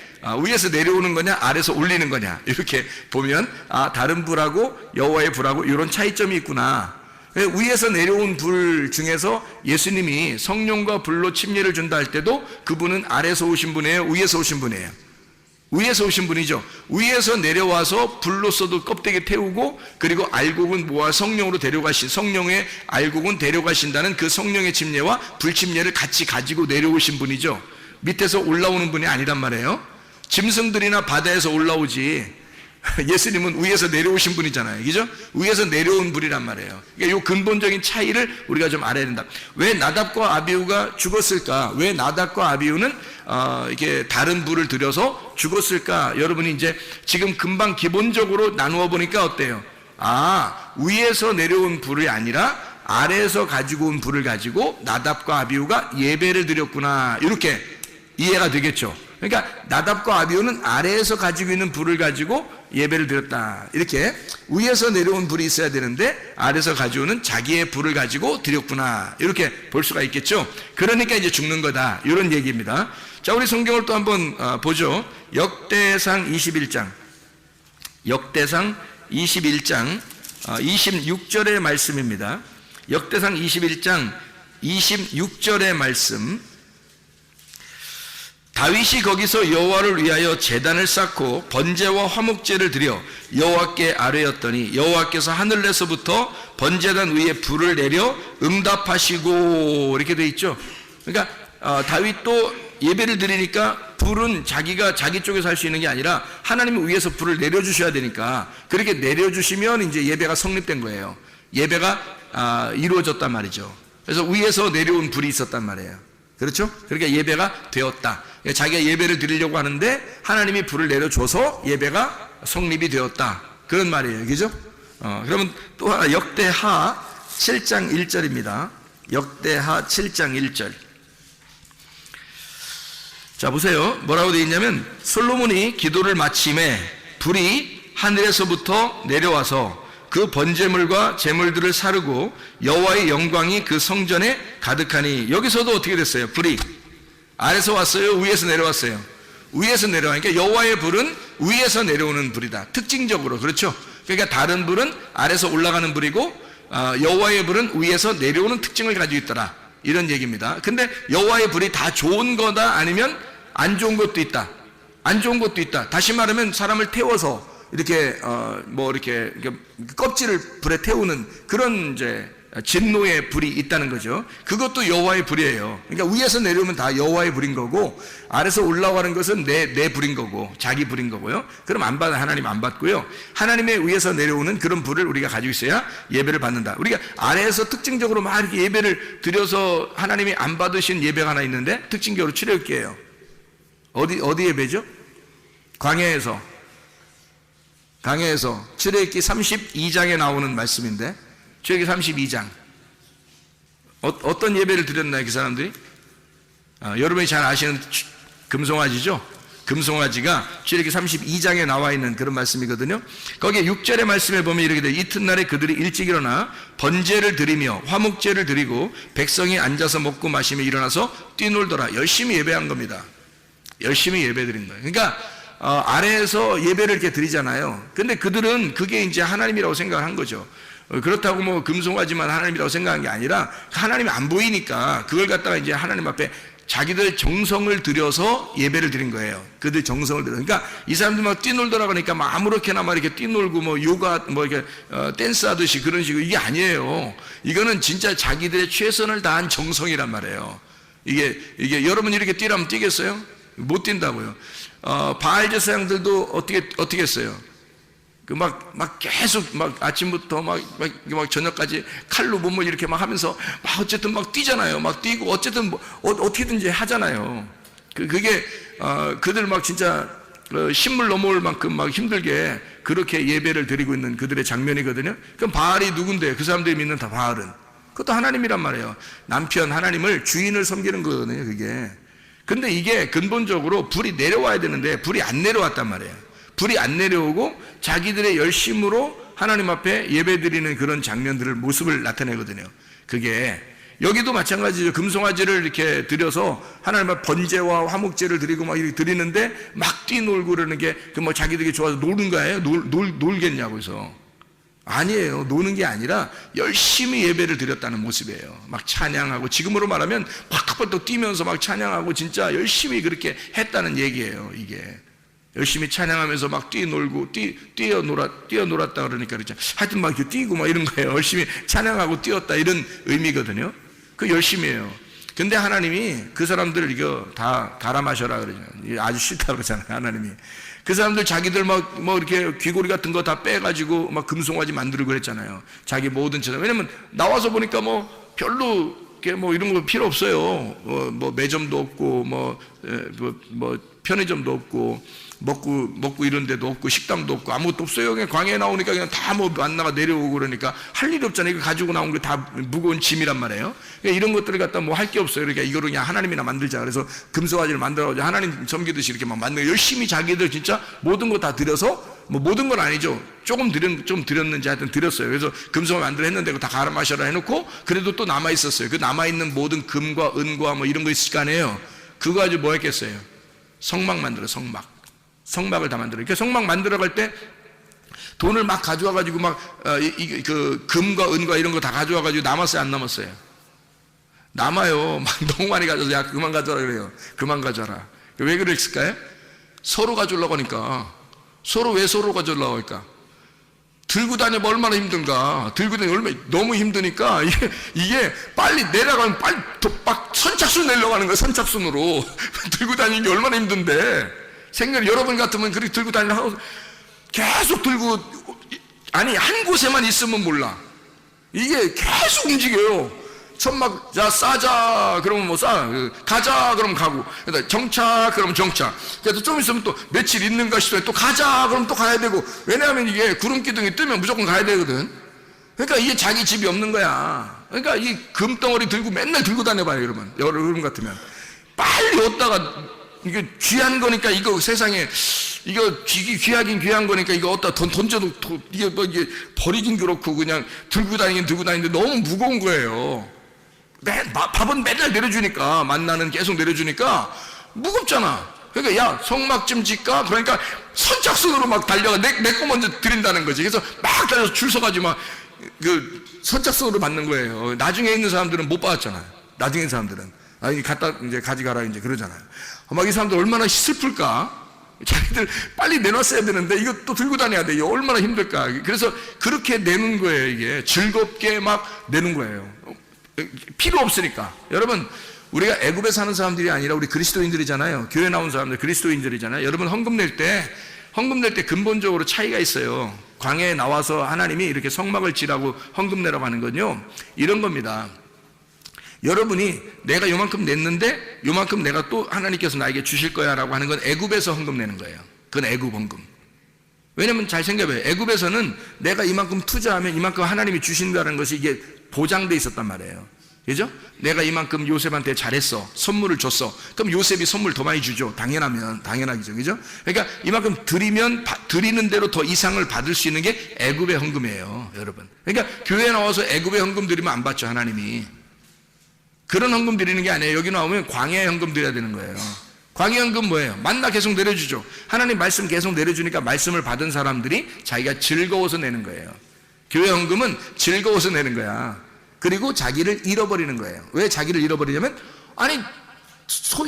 위에서 내려오는 거냐, 아래에서 올리는 거냐, 이렇게 보면 다른 불하고 여호와의 불하고 이런 차이점이 있구나. 위에서 내려온 불 중에서 예수님이 성령과 불로 침례를 준다 할 때도 그분은 아래에서 오신 분이에요, 위에서 오신 분이에요? 위에서 오신 분이죠. 위에서 내려와서 불로서도 껍데기 태우고, 그리고 알곡은 모아 성령으로 데려가신, 성령의 알곡은 데려가신다는 그 성령의 침례와 불침례를 같이 가지고 내려오신 분이죠. 밑에서 올라오는 분이 아니란 말이에요. 짐승들이나 바다에서 올라오지 예수님은 위에서 내려오신 분이잖아요. 그죠? 위에서 내려온 분이란 말이에요. 그러니까 이 근본적인 차이를 우리가 좀 알아야 된다. 왜 나답과 아비후가 죽었을까? 왜 나답과 아비후는 이렇게 다른 불을 들여서 죽었을까? 여러분이 이제 지금 금방 기본적으로 나누어 보니까 어때요? 위에서 내려온 불이 아니라 아래에서 가지고 온 불을 가지고 나답과 아비후가 예배를 드렸구나, 이렇게 이해가 되겠죠. 그러니까 나답과 아비후는 아래에서 가지고 있는 불을 가지고 예배를 드렸다, 이렇게 위에서 내려온 불이 있어야 되는데 아래에서 가져오는 자기의 불을 가지고 드렸구나, 이렇게 볼 수가 있겠죠. 그러니까 이제 죽는 거다, 이런 얘기입니다. 자, 우리 성경을 또 한번 보죠. 역대상 21장 26절의 말씀입니다. 역대상 21장 26절의 말씀. 다윗이 거기서 여호와를 위하여 제단을 쌓고 번제와 화목제를 드려 여호와께 아뢰었더니 여호와께서 하늘에서부터 번제단 위에 불을 내려 응답하시고, 이렇게 돼 있죠. 그러니까 다윗도 예배를 드리니까 불은 자기가 자기 쪽에서 할 수 있는 게 아니라 하나님이 위에서 불을 내려주셔야 되니까, 그렇게 내려주시면 이제 예배가 성립된 거예요. 예배가 이루어졌단 말이죠. 그래서 위에서 내려온 불이 있었단 말이에요. 그렇죠? 그러니까 예배가 되었다. 자기가 예배를 드리려고 하는데 하나님이 불을 내려줘서 예배가 성립이 되었다, 그런 말이에요. 그죠? 그러면 또 하나, 역대하 7장 1절입니다. 역대하 7장 1절. 자, 보세요. 뭐라고 되어 있냐면, 솔로몬이 기도를 마침에 불이 하늘에서부터 내려와서 그 번제물과 제물들을 사르고 여호와의 영광이 그 성전에 가득하니. 여기서도 어떻게 됐어요? 불이 아래에서 왔어요? 위에서 내려왔어요? 위에서 내려와니까 여호와의 불은 위에서 내려오는 불이다, 특징적으로. 그렇죠? 그러니까 다른 불은 아래에서 올라가는 불이고 여호와의 불은 위에서 내려오는 특징을 가지고 있더라, 이런 얘기입니다. 근데 여호와의 불이 다 좋은 거다, 아니면 안 좋은 것도 있다? 안 좋은 것도 있다. 다시 말하면 사람을 태워서 이렇게 뭐 이렇게 껍질을 불에 태우는 그런 이제 진노의 불이 있다는 거죠. 그것도 여호와의 불이에요. 그러니까 위에서 내려오면 다 여호와의 불인 거고, 아래서 올라가는 것은 내 불인 거고, 자기 불인 거고요. 그럼 안 받아, 하나님 안 받고요. 하나님의 위에서 내려오는 그런 불을 우리가 가지고 있어야 예배를 받는다. 우리가 아래에서 특징적으로 막 이렇게 예배를 드려서 하나님이 안 받으신 예배가 하나 있는데, 특징적으로 출애굽기예요. 어디 예배죠? 광야에서 출애굽기 32장에 나오는 말씀인데, 출애굽기 32장 어떤 예배를 드렸나요, 그 사람들이? 여러분이 잘 아시는 금송아지죠? 금송아지가 출애굽기 32장에 나와 있는 그런 말씀이거든요. 거기에 6절의 말씀에 보면 이렇게 돼요. 이튿날에 그들이 일찍 일어나 번제를 드리며 화목제를 드리고 백성이 앉아서 먹고 마시며 일어나서 뛰놀더라. 열심히 예배한 겁니다. 열심히 예배 드린 거예요. 그러니까 아래에서 예배를 이렇게 드리잖아요. 근데 그들은 그게 이제 하나님이라고 생각을 한 거죠. 그렇다고 뭐 금송아지만 하나님이라고 생각한 게 아니라, 하나님이 안 보이니까 그걸 갖다가 이제 하나님 앞에 자기들 정성을 들여서 예배를 드린 거예요. 그들 정성을 들여. 그러니까 이 사람들 막 뛰놀더라 그러니까 막 아무렇게나 막 이렇게 뛰놀고 뭐 요가 뭐 이렇게 댄스 하듯이 그런 식으로, 이게 아니에요. 이거는 진짜 자기들의 최선을 다한 정성이란 말이에요. 이게 여러분 이렇게 뛰라면 뛰겠어요? 못 뛴다고요. 바알 제사장들도 어떻게 했어요? 막 계속 막 아침부터 막 저녁까지 칼로 몸을 이렇게 막 하면서 막 어쨌든 막 뛰잖아요. 막 뛰고 어쨌든 뭐 어떻게든지 하잖아요. 그게 그들 막 진짜 신물 넘어올 만큼 막 힘들게 그렇게 예배를 드리고 있는 그들의 장면이거든요. 그럼 바알이 누군데? 그 사람들이 믿는 다 바알은 그것도 하나님이란 말이에요. 남편 하나님을, 주인을 섬기는 거거든요, 그게. 근데 이게 근본적으로 불이 내려와야 되는데 불이 안 내려왔단 말이에요. 불이 안 내려오고 자기들의 열심으로 하나님 앞에 예배드리는 그런 장면들을, 모습을 나타내거든요. 그게 여기도 마찬가지죠. 금송아지를 이렇게 드려서 하나님 앞에 번제와 화목제를 드리고 막 이렇게 드리는데 막 뛰놀고 그러는 게 그 뭐 자기들이 좋아서 노는 거예요? 놀겠냐고 해서. 아니에요. 노는 게 아니라 열심히 예배를 드렸다는 모습이에요. 막 찬양하고, 지금으로 말하면 팍팍 뛰면서 막 찬양하고 진짜 열심히 그렇게 했다는 얘기예요. 이게 열심히 찬양하면서 막 뛰놀고 뛰어놀았다 그러니까 그렇죠. 하여튼 막 이렇게 뛰고 막 이런 거예요. 열심히 찬양하고 뛰었다, 이런 의미거든요. 그 열심이에요. 근데 하나님이 그 사람들을 이거 다 갈아 마셔라 그러잖아요. 아주 싫다 그러잖아요, 하나님이. 그 사람들 자기들 뭐 이렇게 귀고리 같은 거 다 빼가지고 막 금송아지 만들고 그랬잖아요. 자기 모든 재산. 왜냐면 나와서 보니까 뭐 별로 뭐 이런 거 필요 없어요. 뭐 매점도 없고 뭐 편의점도 없고 먹고 이런 데도 없고 식당도 없고 아무것도 없어요. 그냥 광야에 나오니까 그냥 다 뭐 만나가 내려오고 그러니까 할 일이 없잖아요. 이거 가지고 나온 게 다 무거운 짐이란 말이에요. 그러니까 이런 것들을 갖다 뭐 할 게 없어요. 그러니까 이거를 그냥 하나님이나 만들자. 그래서 금송아지를 만들어가지고 하나님 섬기듯이 이렇게 막 만들고 열심히 자기들 진짜 모든 거 다 들여서, 뭐 모든 건 아니죠. 좀 드렸는지 하여튼 드렸어요. 그래서 금송을 만들어 했는데 그거 다 갈아 마셔라 해놓고 그래도 또 남아 있었어요. 그 남아 있는 모든 금과 은과 뭐 이런 거 있을 거 아니에요. 그거 가지고 뭐 했겠어요? 성막 만들어, 성막을 다 만들어. 그러니까 성막 만들어갈 때 돈을 막 가져와가지고 그 금과 은과 이런 거 다 가져와가지고 남았어요, 안 남았어요? 남아요. 막 너무 많이 가져서, 야 그만 가져라 그래요. 그만 가져라. 왜 그랬을까요? 서로 가져오려고 하니까. 왜 서로 가져오려고 할까? 들고 다니면 얼마나 힘든가. 들고 다니면 얼마나 너무 힘드니까 이게 빨리 내려가면 빨리 막 선착순 내려가는 거예요. 선착순으로 들고 다니는 게 얼마나 힘든데. 생각을 여러분 같으면 그렇게 들고 다니려고 계속 들고, 아니 한 곳에만 있으면 몰라. 이게 계속 움직여요. 천막, 자 싸자 그러면 뭐 싸, 가자 그러면 가고, 정차 그러면 정차. 그래서 좀 있으면 또 며칠 있는가 싶어요. 또 가자 그러면 또 가야 되고. 왜냐하면 이게 구름 기둥이 뜨면 무조건 가야 되거든. 그러니까 이게 자기 집이 없는 거야. 그러니까 이 금덩어리 들고 맨날 들고 다녀봐요, 여러분 같으면. 빨리 얻다가, 이게 귀한 거니까, 이거 세상에 이거 귀하긴 귀한 거니까 이거 어디다 던져도 이게 뭐 이게 버리긴 그렇고 그냥 들고 다니는데 너무 무거운 거예요. 밥은 맨날 내려주니까, 만나는 계속 내려주니까 무겁잖아. 그러니까 야 성막 좀 짓까? 그러니까 선착순으로 막 달려가 내 거 먼저 드린다는 거지. 그래서 막 달려서 줄 서가지고 막 그 선착순으로 받는 거예요. 나중에 있는 사람들은 못 받았잖아요. 나중에 있는 사람들은 아니 갖다 이제 가져가라 이제 그러잖아요. 막 이 사람들 얼마나 슬플까? 자기들 빨리 내놨어야 되는데 이거 또 들고 다녀야 돼. 이거 얼마나 힘들까. 그래서 그렇게 내는 거예요. 이게 즐겁게 막 내는 거예요. 필요 없으니까. 여러분, 우리가 애굽에 사는 사람들이 아니라 우리 그리스도인들이잖아요. 교회 나온 사람들 그리스도인들이잖아요. 여러분, 헌금 낼 때 근본적으로 차이가 있어요. 광야에 나와서 하나님이 이렇게 성막을 지라고 헌금 내라고 하는 건요, 이런 겁니다. 여러분이 내가 요만큼 냈는데 요만큼 내가 또 하나님께서 나에게 주실 거야 라고 하는 건 애굽에서 헌금 내는 거예요. 그건 애굽 헌금. 왜냐면 잘 생각해봐요. 애굽에서는 내가 이만큼 투자하면 이만큼 하나님이 주신다는 것이 이게 보장돼 있었단 말이에요. 그죠? 내가 이만큼 요셉한테 잘했어, 선물을 줬어, 그럼 요셉이 선물 더 많이 주죠. 당연하죠. 그죠? 그러니까 이만큼 드리면 드리는 대로 더 이상을 받을 수 있는 게 애굽의 헌금이에요, 여러분. 그러니까 교회에 나와서 애굽의 헌금 드리면 안 받죠, 하나님이. 그런 헌금 드리는 게 아니에요. 여기 나오면 광야의 헌금 드려야 되는 거예요. 광야 헌금 뭐예요? 만나 계속 내려주죠. 하나님 말씀 계속 내려주니까 말씀을 받은 사람들이 자기가 즐거워서 내는 거예요. 교회 헌금은 즐거워서 내는 거야. 그리고 자기를 잃어버리는 거예요. 왜 자기를 잃어버리냐면, 아니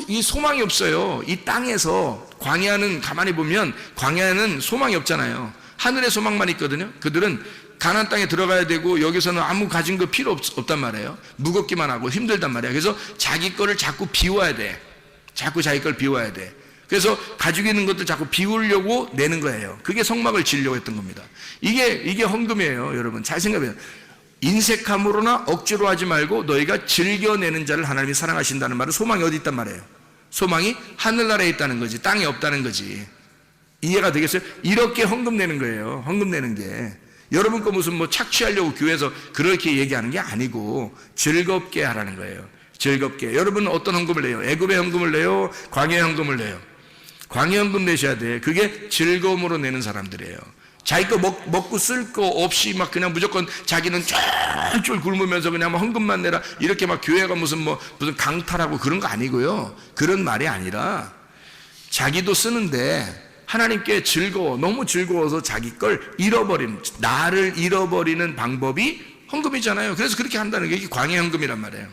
이 소망이 없어요. 이 땅에서 광야는, 가만히 보면 광야는 소망이 없잖아요. 하늘의 소망만 있거든요. 그들은 가나안 땅에 들어가야 되고 여기서는 아무 가진 거 필요 없단 말이에요. 무겁기만 하고 힘들단 말이에요. 그래서 자기 거를 자꾸 비워야 돼. 자꾸 자기 걸 비워야 돼. 그래서 가지고 있는 것들 자꾸 비우려고 내는 거예요. 그게 성막을 지으려고 했던 겁니다. 이게 헌금이에요. 여러분, 잘 생각해요. 인색함으로나 억지로 하지 말고 너희가 즐겨내는 자를 하나님이 사랑하신다는 말은 소망이 어디 있단 말이에요? 소망이 하늘나라에 있다는 거지, 땅에 없다는 거지. 이해가 되겠어요? 이렇게 헌금 내는 거예요. 헌금 내는 게. 여러분 거 무슨 뭐 착취하려고 교회에서 그렇게 얘기하는 게 아니고 즐겁게 하라는 거예요. 즐겁게. 여러분은 어떤 헌금을 내요? 애굽의 헌금을 내요? 광야의 헌금을 내요? 광야 헌금 내셔야 돼. 그게 즐거움으로 내는 사람들이에요. 자기 거 먹고 쓸 거 없이 막 그냥 무조건 자기는 쫄쫄 굶으면서 그냥 막 헌금만 내라, 이렇게 막 교회가 무슨 강탈하고 그런 거 아니고요. 그런 말이 아니라 자기도 쓰는데 하나님께 너무 즐거워서 자기 걸 잃어버리는, 나를 잃어버리는 방법이 헌금이잖아요. 그래서 그렇게 한다는 게 이게 광야 헌금이란 말이에요.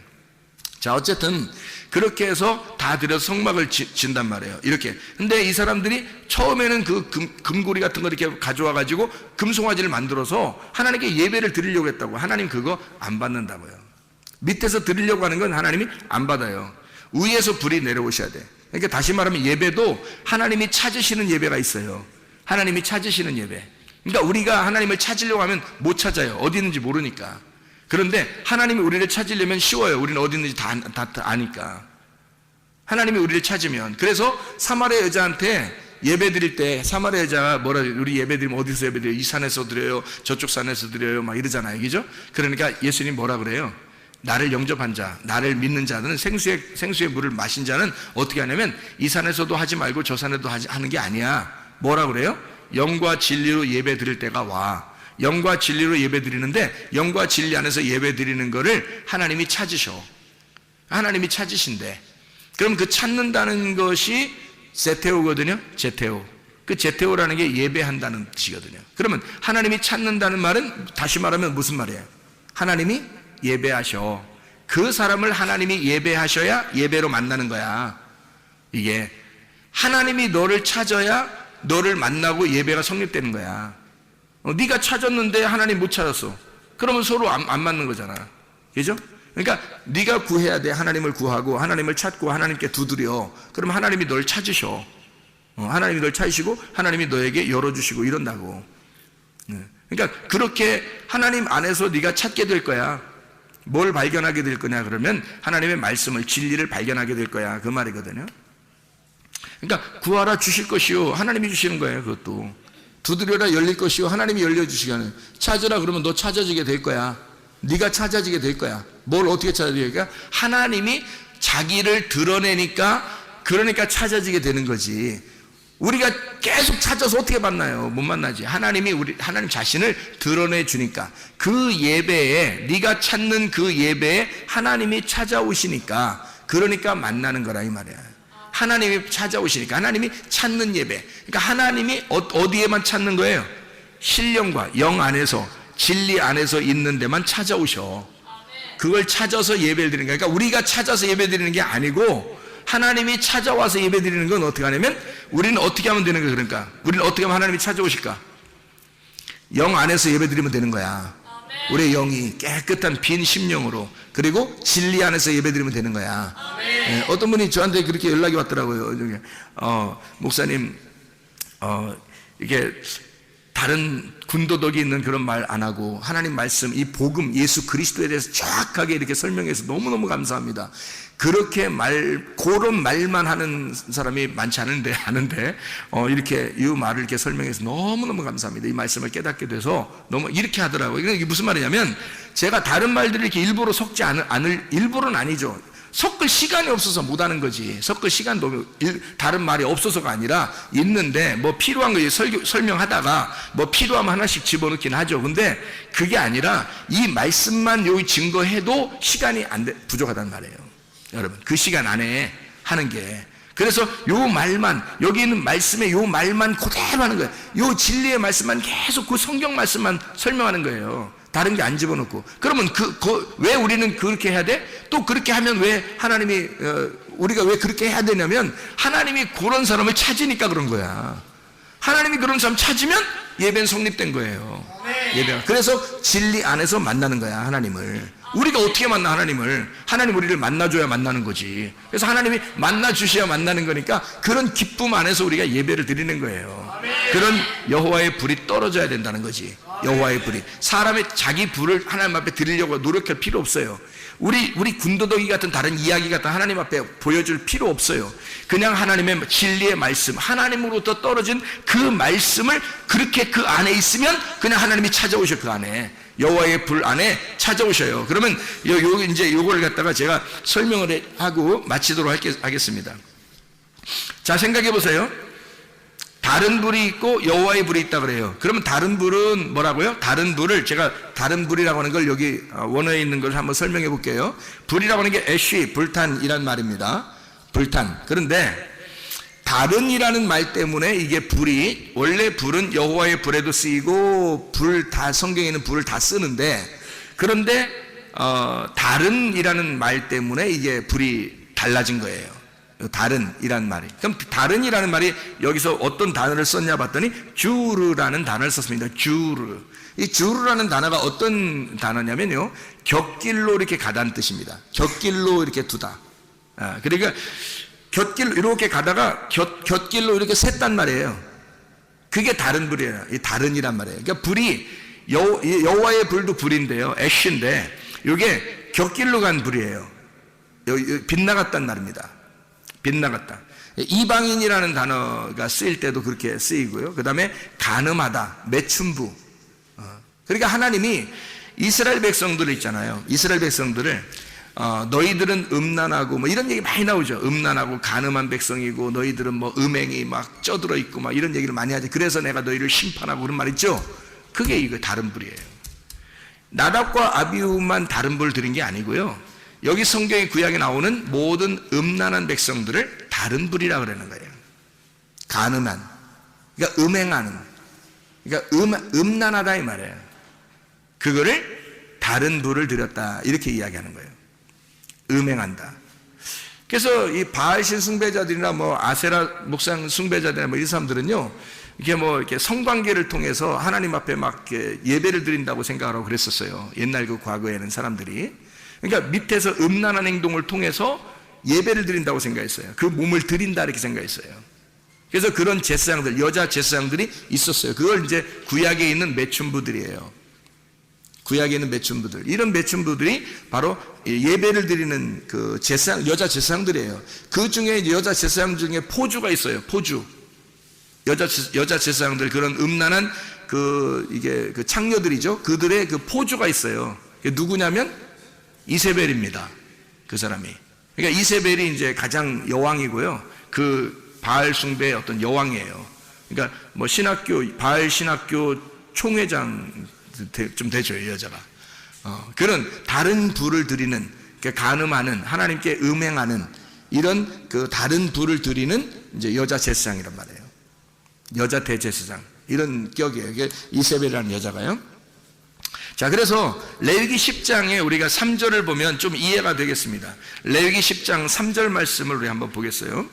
자, 어쨌든 그렇게 해서 다 들여서 성막을 진단 말이에요. 이렇게. 근데 이 사람들이 처음에는 그 금고리 같은 거 이렇게 가져와 가지고 금송아지를 만들어서 하나님께 예배를 드리려고 했다고. 하나님 그거 안 받는다고요. 밑에서 드리려고 하는 건 하나님이 안 받아요. 위에서 불이 내려오셔야 돼. 그러니까 다시 말하면 예배도 하나님이 찾으시는 예배가 있어요. 하나님이 찾으시는 예배. 그러니까 우리가 하나님을 찾으려고 하면 못 찾아요. 어디 있는지 모르니까. 그런데 하나님이 우리를 찾으려면 쉬워요. 우리는 어디 있는지 다 아니까. 하나님이 우리를 찾으면. 그래서 사마리아 여자한테 예배 드릴 때 사마리아 여자가 우리 예배 드리면 어디서 예배 드려요? 이 산에서 드려요? 저쪽 산에서 드려요? 막 이러잖아요. 그죠? 그러니까 예수님 뭐라 그래요? 나를 영접한 자, 나를 믿는 자들은 생수의 물을 마신 자는 어떻게 하냐면 이 산에서도 하지 말고 저 산에도 하는 게 아니야. 뭐라 그래요? 영과 진리로 예배 드릴 때가 와. 영과 진리로 예배 드리는데 영과 진리 안에서 예배 드리는 거를 하나님이 찾으셔. 하나님이 찾으신대. 그럼 그 찾는다는 것이 제테오거든요. 제테오. 그 제테오라는 게 예배한다는 뜻이거든요. 그러면 하나님이 찾는다는 말은 다시 말하면 무슨 말이에요? 하나님이 예배하셔. 그 사람을 하나님이 예배하셔야 예배로 만나는 거야. 이게 하나님이 너를 찾아야 너를 만나고 예배가 성립되는 거야. 네가 찾았는데 하나님 못 찾았어. 그러면 서로 안 맞는 거잖아. 그죠? 그러니까 네가 구해야 돼. 하나님을 구하고 하나님을 찾고 하나님께 두드려. 그러면 하나님이 널 찾으셔. 하나님이 널 찾으시고 하나님이 너에게 열어주시고 이런다고. 그러니까 그렇게 하나님 안에서 네가 찾게 될 거야. 뭘 발견하게 될 거냐 그러면 하나님의 말씀을, 진리를 발견하게 될 거야. 그 말이거든요. 그러니까 구하라 주실 것이요. 하나님이 주시는 거예요. 그것도. 두드려라 열릴 것이요. 하나님이 열려주시잖아요. 찾으라 그러면 너 찾아지게 될 거야. 네가 찾아지게 될 거야. 뭘 어떻게 찾아지게? 하나님이 자기를 드러내니까, 그러니까 찾아지게 되는 거지. 우리가 계속 찾아서 어떻게 만나요? 못 만나지. 하나님 자신을 드러내 주니까, 그 예배에, 네가 찾는 그 예배에 하나님이 찾아오시니까, 그러니까 만나는 거라 이 말이야. 하나님이 찾아오시니까, 하나님이 찾는 예배. 그러니까 하나님이 어디에만 찾는 거예요? 신령과 영 안에서, 진리 안에서 있는 데만 찾아오셔. 그걸 찾아서 예배를 드리는 거야. 그러니까 우리가 찾아서 예배 드리는 게 아니고 하나님이 찾아와서 예배드리는 건 어떻게 하냐면 우리는 어떻게 하면 되는 거야. 그러니까 우리는 어떻게 하면 하나님이 찾아오실까? 영 안에서 예배드리면 되는 거야. 우리의 영이 깨끗한 빈 심령으로, 그리고 진리 안에서 예배드리면 되는 거야. 네, 어떤 분이 저한테 그렇게 연락이 왔더라고요. 목사님, 이게 다른 군더더기 있는 그런 말 안 하고 하나님 말씀, 이 복음, 예수 그리스도에 대해서 정확하게 이렇게 설명해서 너무너무 감사합니다. 그렇게 그런 말만 하는 사람이 많지 아는데, 이렇게 이 말을 이렇게 설명해서 너무너무 감사합니다. 이 말씀을 깨닫게 돼서 너무 이렇게 하더라고요. 이게 무슨 말이냐면, 제가 다른 말들을 이렇게 일부러 섞지 않을, 일부러는 아니죠. 섞을 시간이 없어서 못 하는 거지. 섞을 시간도 다른 말이 없어서가 아니라 있는데, 뭐 필요한 거 설명하다가 뭐 필요하면 하나씩 집어넣긴 하죠. 근데 그게 아니라 이 말씀만 여기 증거해도 시간이 부족하단 말이에요. 여러분, 그 시간 안에 하는 게. 그래서 요 말만, 여기 있는 말씀에 요 말만 그대로 하는 거예요. 요 진리의 말씀만 계속 그 성경 말씀만 설명하는 거예요. 다른 게 안 집어넣고. 그러면 왜 우리는 그렇게 해야 돼? 또 그렇게 하면 왜 하나님이, 우리가 왜 그렇게 해야 되냐면, 하나님이 그런 사람을 찾으니까 그런 거야. 하나님이 그런 사람 찾으면 예배는 성립된 거예요. 예배가. 그래서 진리 안에서 만나는 거야, 하나님을. 우리가 어떻게 만나, 하나님을? 하나님 우리를 만나줘야 만나는 거지. 그래서 하나님이 만나주셔야 만나는 거니까 그런 기쁨 안에서 우리가 예배를 드리는 거예요. 그런 여호와의 불이 떨어져야 된다는 거지. 여호와의 불이. 사람의 자기 불을 하나님 앞에 드리려고 노력할 필요 없어요. 우리 군더더기 같은 다른 이야기 같은 하나님 앞에 보여줄 필요 없어요. 그냥 하나님의 진리의 말씀, 하나님으로부터 떨어진 그 말씀을 그렇게 그 안에 있으면 그냥 하나님이 찾아오셔. 그 안에 여호와의 불 안에 찾아오셔요. 그러면 이제 요걸 갖다가 제가 설명을 하고 마치도록 하겠습니다. 자, 생각해 보세요. 다른 불이 있고 여호와의 불이 있다 그래요. 그러면 다른 불은 뭐라고요? 다른 불을 제가 다른 불이라고 하는 걸 여기 원어에 있는 걸 한번 설명해 볼게요. 불이라고 하는 게 애쉬, 불탄이란 말입니다. 불탄. 그런데 다른이라는 말 때문에 이게 불이, 원래 불은 여호와의 불에도 쓰이고 성경에는 불을 다 쓰는데, 그런데 다른이라는 말 때문에 이게 불이 달라진 거예요. 다른이라는 말이. 그럼 다른이라는 말이 여기서 어떤 단어를 썼냐 봤더니 주르라는 단어를 썼습니다. 주르. 이 주르라는 단어가 어떤 단어냐면요, 곁길로 이렇게 가다는 뜻입니다. 곁길로 이렇게 두다. 그러니까 곁길로 이렇게 가다가 곁길로 이렇게 샜단 말이에요. 그게 다른 불이에요. 이 다른이란 말이에요. 그러니까 불이 여호와의 불도 불인데요, 애쉬인데 이게 곁길로 간 불이에요. 빗나갔단 말입니다. 빗나갔다. 이방인이라는 단어가 쓰일 때도 그렇게 쓰이고요. 그 다음에 간음하다, 매춘부. 그러니까 하나님이 이스라엘 백성들 있잖아요. 이스라엘 백성들을 너희들은 음란하고 뭐 이런 얘기 많이 나오죠. 음란하고 간음한 백성이고 너희들은 뭐 음행이 막 쪄들어 있고 막 이런 얘기를 많이 하죠. 그래서 내가 너희를 심판하고 그런 말 있죠. 그게 이거 다른 불이에요. 나답과 아비후만 다른 불 드린 게 아니고요. 여기 성경의 구약에 나오는 모든 음란한 백성들을 다른 불이라고 그러는 거예요. 간음한, 그러니까 음행하는, 그러니까 음란하다 이 말이에요. 그거를 다른 불을 드렸다 이렇게 이야기하는 거예요. 음행한다. 그래서 이 바알신 숭배자들이나 뭐 아세라 목상 숭배자들이나 뭐 이 사람들은요, 이렇게 성관계를 통해서 하나님 앞에 막 이렇게 예배를 드린다고 생각하고 그랬었어요. 옛날 그 과거에는 사람들이. 그러니까 밑에서 음란한 행동을 통해서 예배를 드린다고 생각했어요. 그 몸을 드린다 이렇게 생각했어요. 그래서 그런 제사장들, 여자 제사장들이 있었어요. 그걸 이제 구약에 있는 매춘부들이에요. 구약에 있는 매춘부들. 이런 매춘부들이 바로 예배를 드리는 그 여자 제사장들이에요. 그 중에 여자 제사장 중에 포주가 있어요. 포주. 여자 제사장들, 그런 음란한 그 창녀들이죠. 그들의 그 포주가 있어요. 누구냐면 이세벨입니다. 그 사람이. 그러니까 이세벨이 이제 가장 여왕이고요. 그 바알 숭배의 어떤 여왕이에요. 그러니까 뭐 바알 신학교 총회장 좀 되죠, 이 여자가. 그런 다른 불을 드리는, 그러니까 간음하는, 하나님께 음행하는 이런 그 다른 불을 드리는 이제 여자 제사장이란 말이에요. 여자 대제사장. 이런 격이에요. 이게 이세벨이라는 여자가요. 자, 그래서 레위기 10장에 우리가 3절을 보면 좀 이해가 되겠습니다. 레위기 10장 3절 말씀을 우리 한번 보겠어요.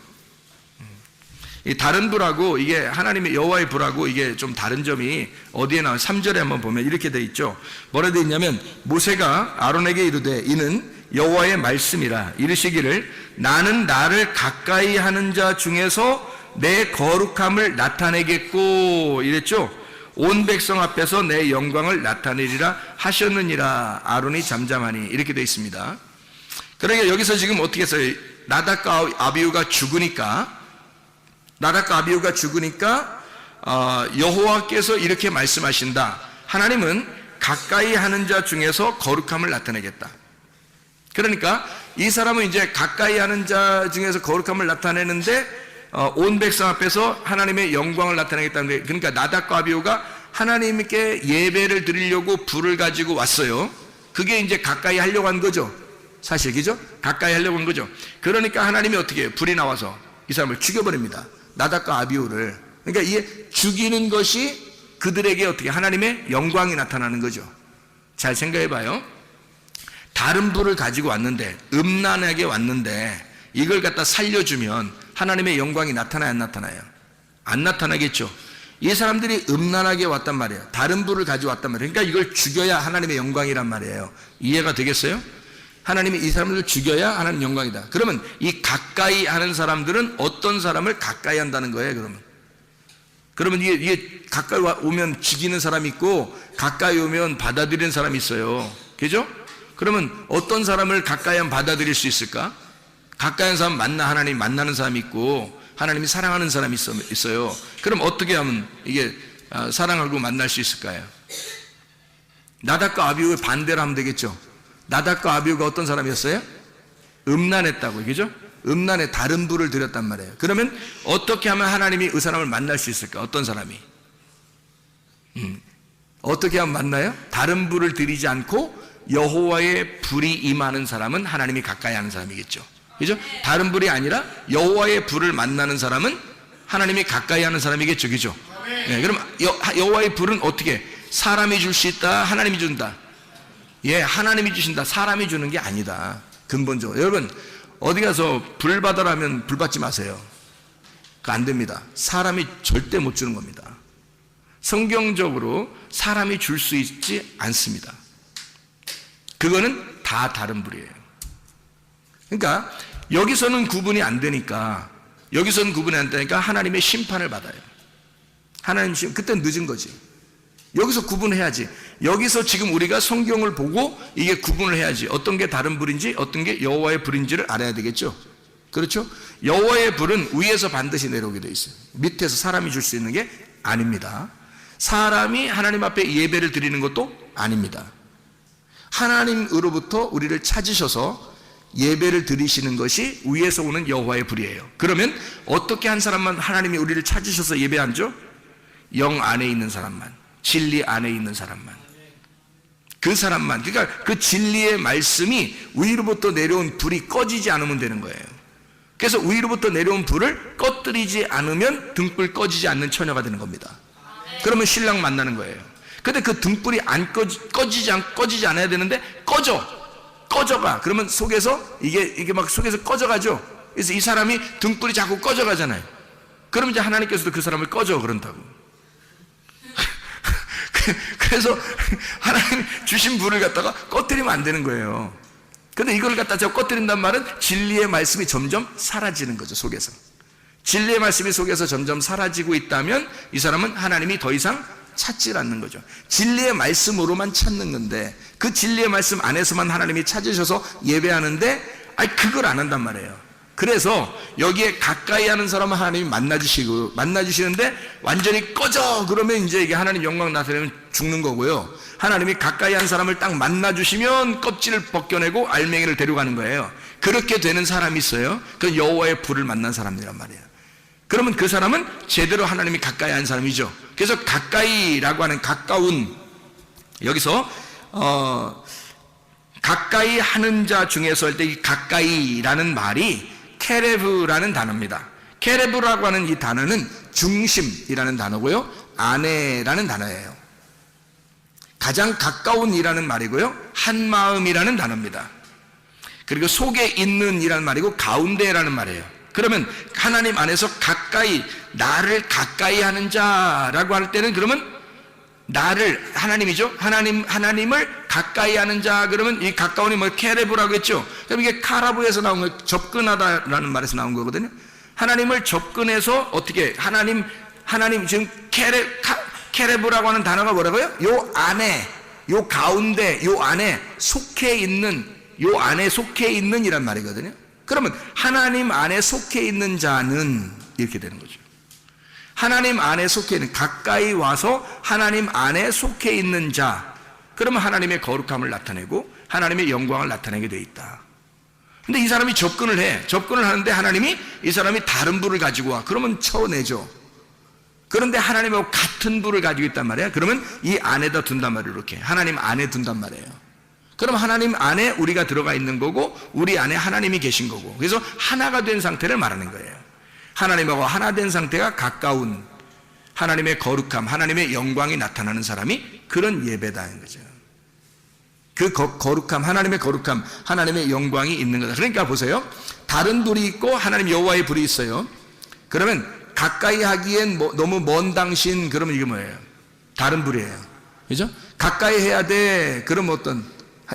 이 다른 불하고 이게 하나님의 여호와의 불하고 이게 좀 다른 점이 어디에 나와요? 3절에 한번 보면 이렇게 돼 있죠. 뭐라 돼 있냐면 모세가 아론에게 이르되 이는 여호와의 말씀이라 이르시기를 나는 나를 가까이 하는 자 중에서 내 거룩함을 나타내겠고 이랬죠. 온 백성 앞에서 내 영광을 나타내리라 하셨느니라. 아론이 잠잠하니 이렇게 돼 있습니다. 그러니까 여기서 지금 어떻게 했어요? 나답과 아비후가 죽으니까 여호와께서 이렇게 말씀하신다. 하나님은 가까이 하는 자 중에서 거룩함을 나타내겠다. 그러니까 이 사람은 이제 가까이 하는 자 중에서 거룩함을 나타내는데 온 백성 앞에서 하나님의 영광을 나타내겠다는 거예요. 그러니까 나답과 아비후가 하나님께 예배를 드리려고 불을 가지고 왔어요. 그게 이제 가까이 하려고 한 거죠. 사실 그죠? 가까이 하려고 한 거죠. 그러니까 하나님이 어떻게 해요? 불이 나와서 이 사람을 죽여버립니다. 나답과 아비후를. 그러니까 이게 죽이는 것이 그들에게 어떻게 하나님의 영광이 나타나는 거죠. 잘 생각해 봐요. 다른 불을 가지고 왔는데, 음란하게 왔는데 이걸 갖다 살려주면 하나님의 영광이 나타나요, 안 나타나요? 안 나타나겠죠. 이 사람들이 음란하게 왔단 말이에요. 다른 불을 가지고 왔단 말이에요. 그러니까 이걸 죽여야 하나님의 영광이란 말이에요. 이해가 되겠어요? 하나님이 이 사람들을 죽여야 하나님 영광이다. 그러면 이 가까이 하는 사람들은 어떤 사람을 가까이 한다는 거예요? 그러면 이게 가까이 오면 죽이는 사람이 있고 가까이 오면 받아들이는 사람이 있어요. 그죠? 그러면 어떤 사람을 가까이 하면 받아들일 수 있을까? 가까이 하는 사람 하나님 만나는 사람이 있고 하나님이 사랑하는 사람이 있어요. 그럼 어떻게 하면 이게 사랑하고 만날 수 있을까요? 나답과 아비후의 반대로 하면 되겠죠. 나답과 아비후가 어떤 사람이었어요? 음란했다고, 그죠? 음란에 다른 불을 들였단 말이에요. 그러면 어떻게 하면 하나님이 그 사람을 만날 수 있을까? 어떤 사람이? 어떻게 하면 만나요? 다른 불을 들이지 않고 여호와의 불이 임하는 사람은 하나님이 가까이 하는 사람이겠죠. 그죠? 다른 불이 아니라 여호와의 불을 만나는 사람은 하나님이 가까이 하는 사람이겠죠. 그죠? 네, 그럼 여호와의 불은 어떻게? 사람이 줄 수 있다, 하나님이 준다. 예, 하나님이 주신다. 사람이 주는 게 아니다. 근본적으로. 여러분, 어디 가서 불 받아라면 불 받지 마세요. 그거 안 됩니다. 사람이 절대 못 주는 겁니다. 성경적으로 사람이 줄 수 있지 않습니다. 그거는 다 다른 불이에요. 그러니까 여기서는 구분이 안 되니까 하나님의 심판을 받아요. 하나님 그때는 늦은 거지. 여기서 구분해야지. 여기서 지금 우리가 성경을 보고 이게 구분을 해야지. 어떤 게 다른 불인지 어떤 게 여호와의 불인지를 알아야 되겠죠. 그렇죠? 여호와의 불은 위에서 반드시 내려오게 되어 있어요. 밑에서 사람이 줄 수 있는 게 아닙니다. 사람이 하나님 앞에 예배를 드리는 것도 아닙니다. 하나님으로부터 우리를 찾으셔서 예배를 드리시는 것이 위에서 오는 여호와의 불이에요. 그러면 어떻게 한 사람만 하나님이 우리를 찾으셔서 예배하죠? 영 안에 있는 사람만, 진리 안에 있는 사람만, 그 사람만. 그러니까 그 진리의 말씀이 위로부터 내려온 불이 꺼지지 않으면 되는 거예요. 그래서 위로부터 내려온 불을 꺼뜨리지 않으면 등불 꺼지지 않는 처녀가 되는 겁니다. 그러면 신랑 만나는 거예요. 근데 그 등불이 안 꺼지지 않아야 되는데 꺼져가. 그러면 속에서 이게 막 속에서 꺼져가죠. 그래서 이 사람이 등불이 자꾸 꺼져가잖아요. 그러면 이제 하나님께서도 그 사람을 꺼져 그런다고. 그래서 하나님 주신 불을 갖다가 꺼뜨리면 안 되는 거예요. 근데 이걸 갖다 제가 꺼뜨린단 말은 진리의 말씀이 점점 사라지는 거죠. 속에서 진리의 말씀이 속에서 점점 사라지고 있다면 이 사람은 하나님이 더 이상 찾지 않는 거죠. 진리의 말씀으로만 찾는 건데 그 진리의 말씀 안에서만 하나님이 찾으셔서 예배하는데 그걸 안 한단 말이에요. 그래서 여기에 가까이 하는 사람은 하나님이 만나주시는데 완전히 꺼져 그러면 이제 이게 하나님 영광 나타내면 죽는 거고요. 하나님이 가까이 한 사람을 딱 만나주시면 껍질을 벗겨내고 알맹이를 데려가는 거예요. 그렇게 되는 사람이 있어요. 그 여호와의 불을 만난 사람이란 말이에요. 그러면 그 사람은 제대로 하나님이 가까이 한 사람이죠. 그래서 가까이라고 하는 가까운, 여기서 가까이 하는 자 중에서 할 때 이 가까이라는 말이 케레브라는 단어입니다. 케레브라고 하는 이 단어는 중심이라는 단어고요, 아내라는 단어예요. 가장 가까운이라는 말이고요, 한 마음이라는 단어입니다. 그리고 속에 있는이라는 말이고 가운데라는 말이에요. 그러면 하나님 안에서 가까이, 나를 가까이 하는 자라고 할 때는 그러면 나를, 하나님이죠, 하나님을 가까이 하는 자, 그러면 이 가까운이 뭐 케레브라고 했죠. 그럼 이게 카라브에서 나온 거, 접근하다라는 말에서 나온 거거든요. 하나님을 접근해서 어떻게, 하나님 지금 케레브라고 하는 단어가 뭐라고요? 요 안에, 요 가운데, 요 안에 속해 있는, 요 안에 속해 있는 이란 말이거든요. 그러면 하나님 안에 속해 있는 자는 이렇게 되는 거죠. 하나님 안에 속해 있는, 가까이 와서 하나님 안에 속해 있는 자, 그러면 하나님의 거룩함을 나타내고 하나님의 영광을 나타내게 돼 있다. 근데 이 사람이 접근을 하는데 하나님이 이 사람이 다른 불을 가지고 와. 그러면 쳐내죠. 그런데 하나님하고 같은 불을 가지고 있단 말이에요. 그러면 이 안에다 둔단 말이에요. 이렇게 하나님 안에 둔단 말이에요. 그럼 하나님 안에 우리가 들어가 있는 거고, 우리 안에 하나님이 계신 거고, 그래서 하나가 된 상태를 말하는 거예요. 하나님하고 하나 된 상태가 가까운, 하나님의 거룩함, 하나님의 영광이 나타나는 사람이 그런 예배다는 거죠. 그 거룩함, 하나님의 거룩함, 하나님의 영광이 있는 거다. 그러니까 보세요, 다른 불이 있고 하나님 여호와의 불이 있어요. 그러면 가까이 하기엔 너무 먼 당신, 그러면 이게 뭐예요? 다른 불이에요. 그죠? 가까이 해야 돼. 그럼 어떤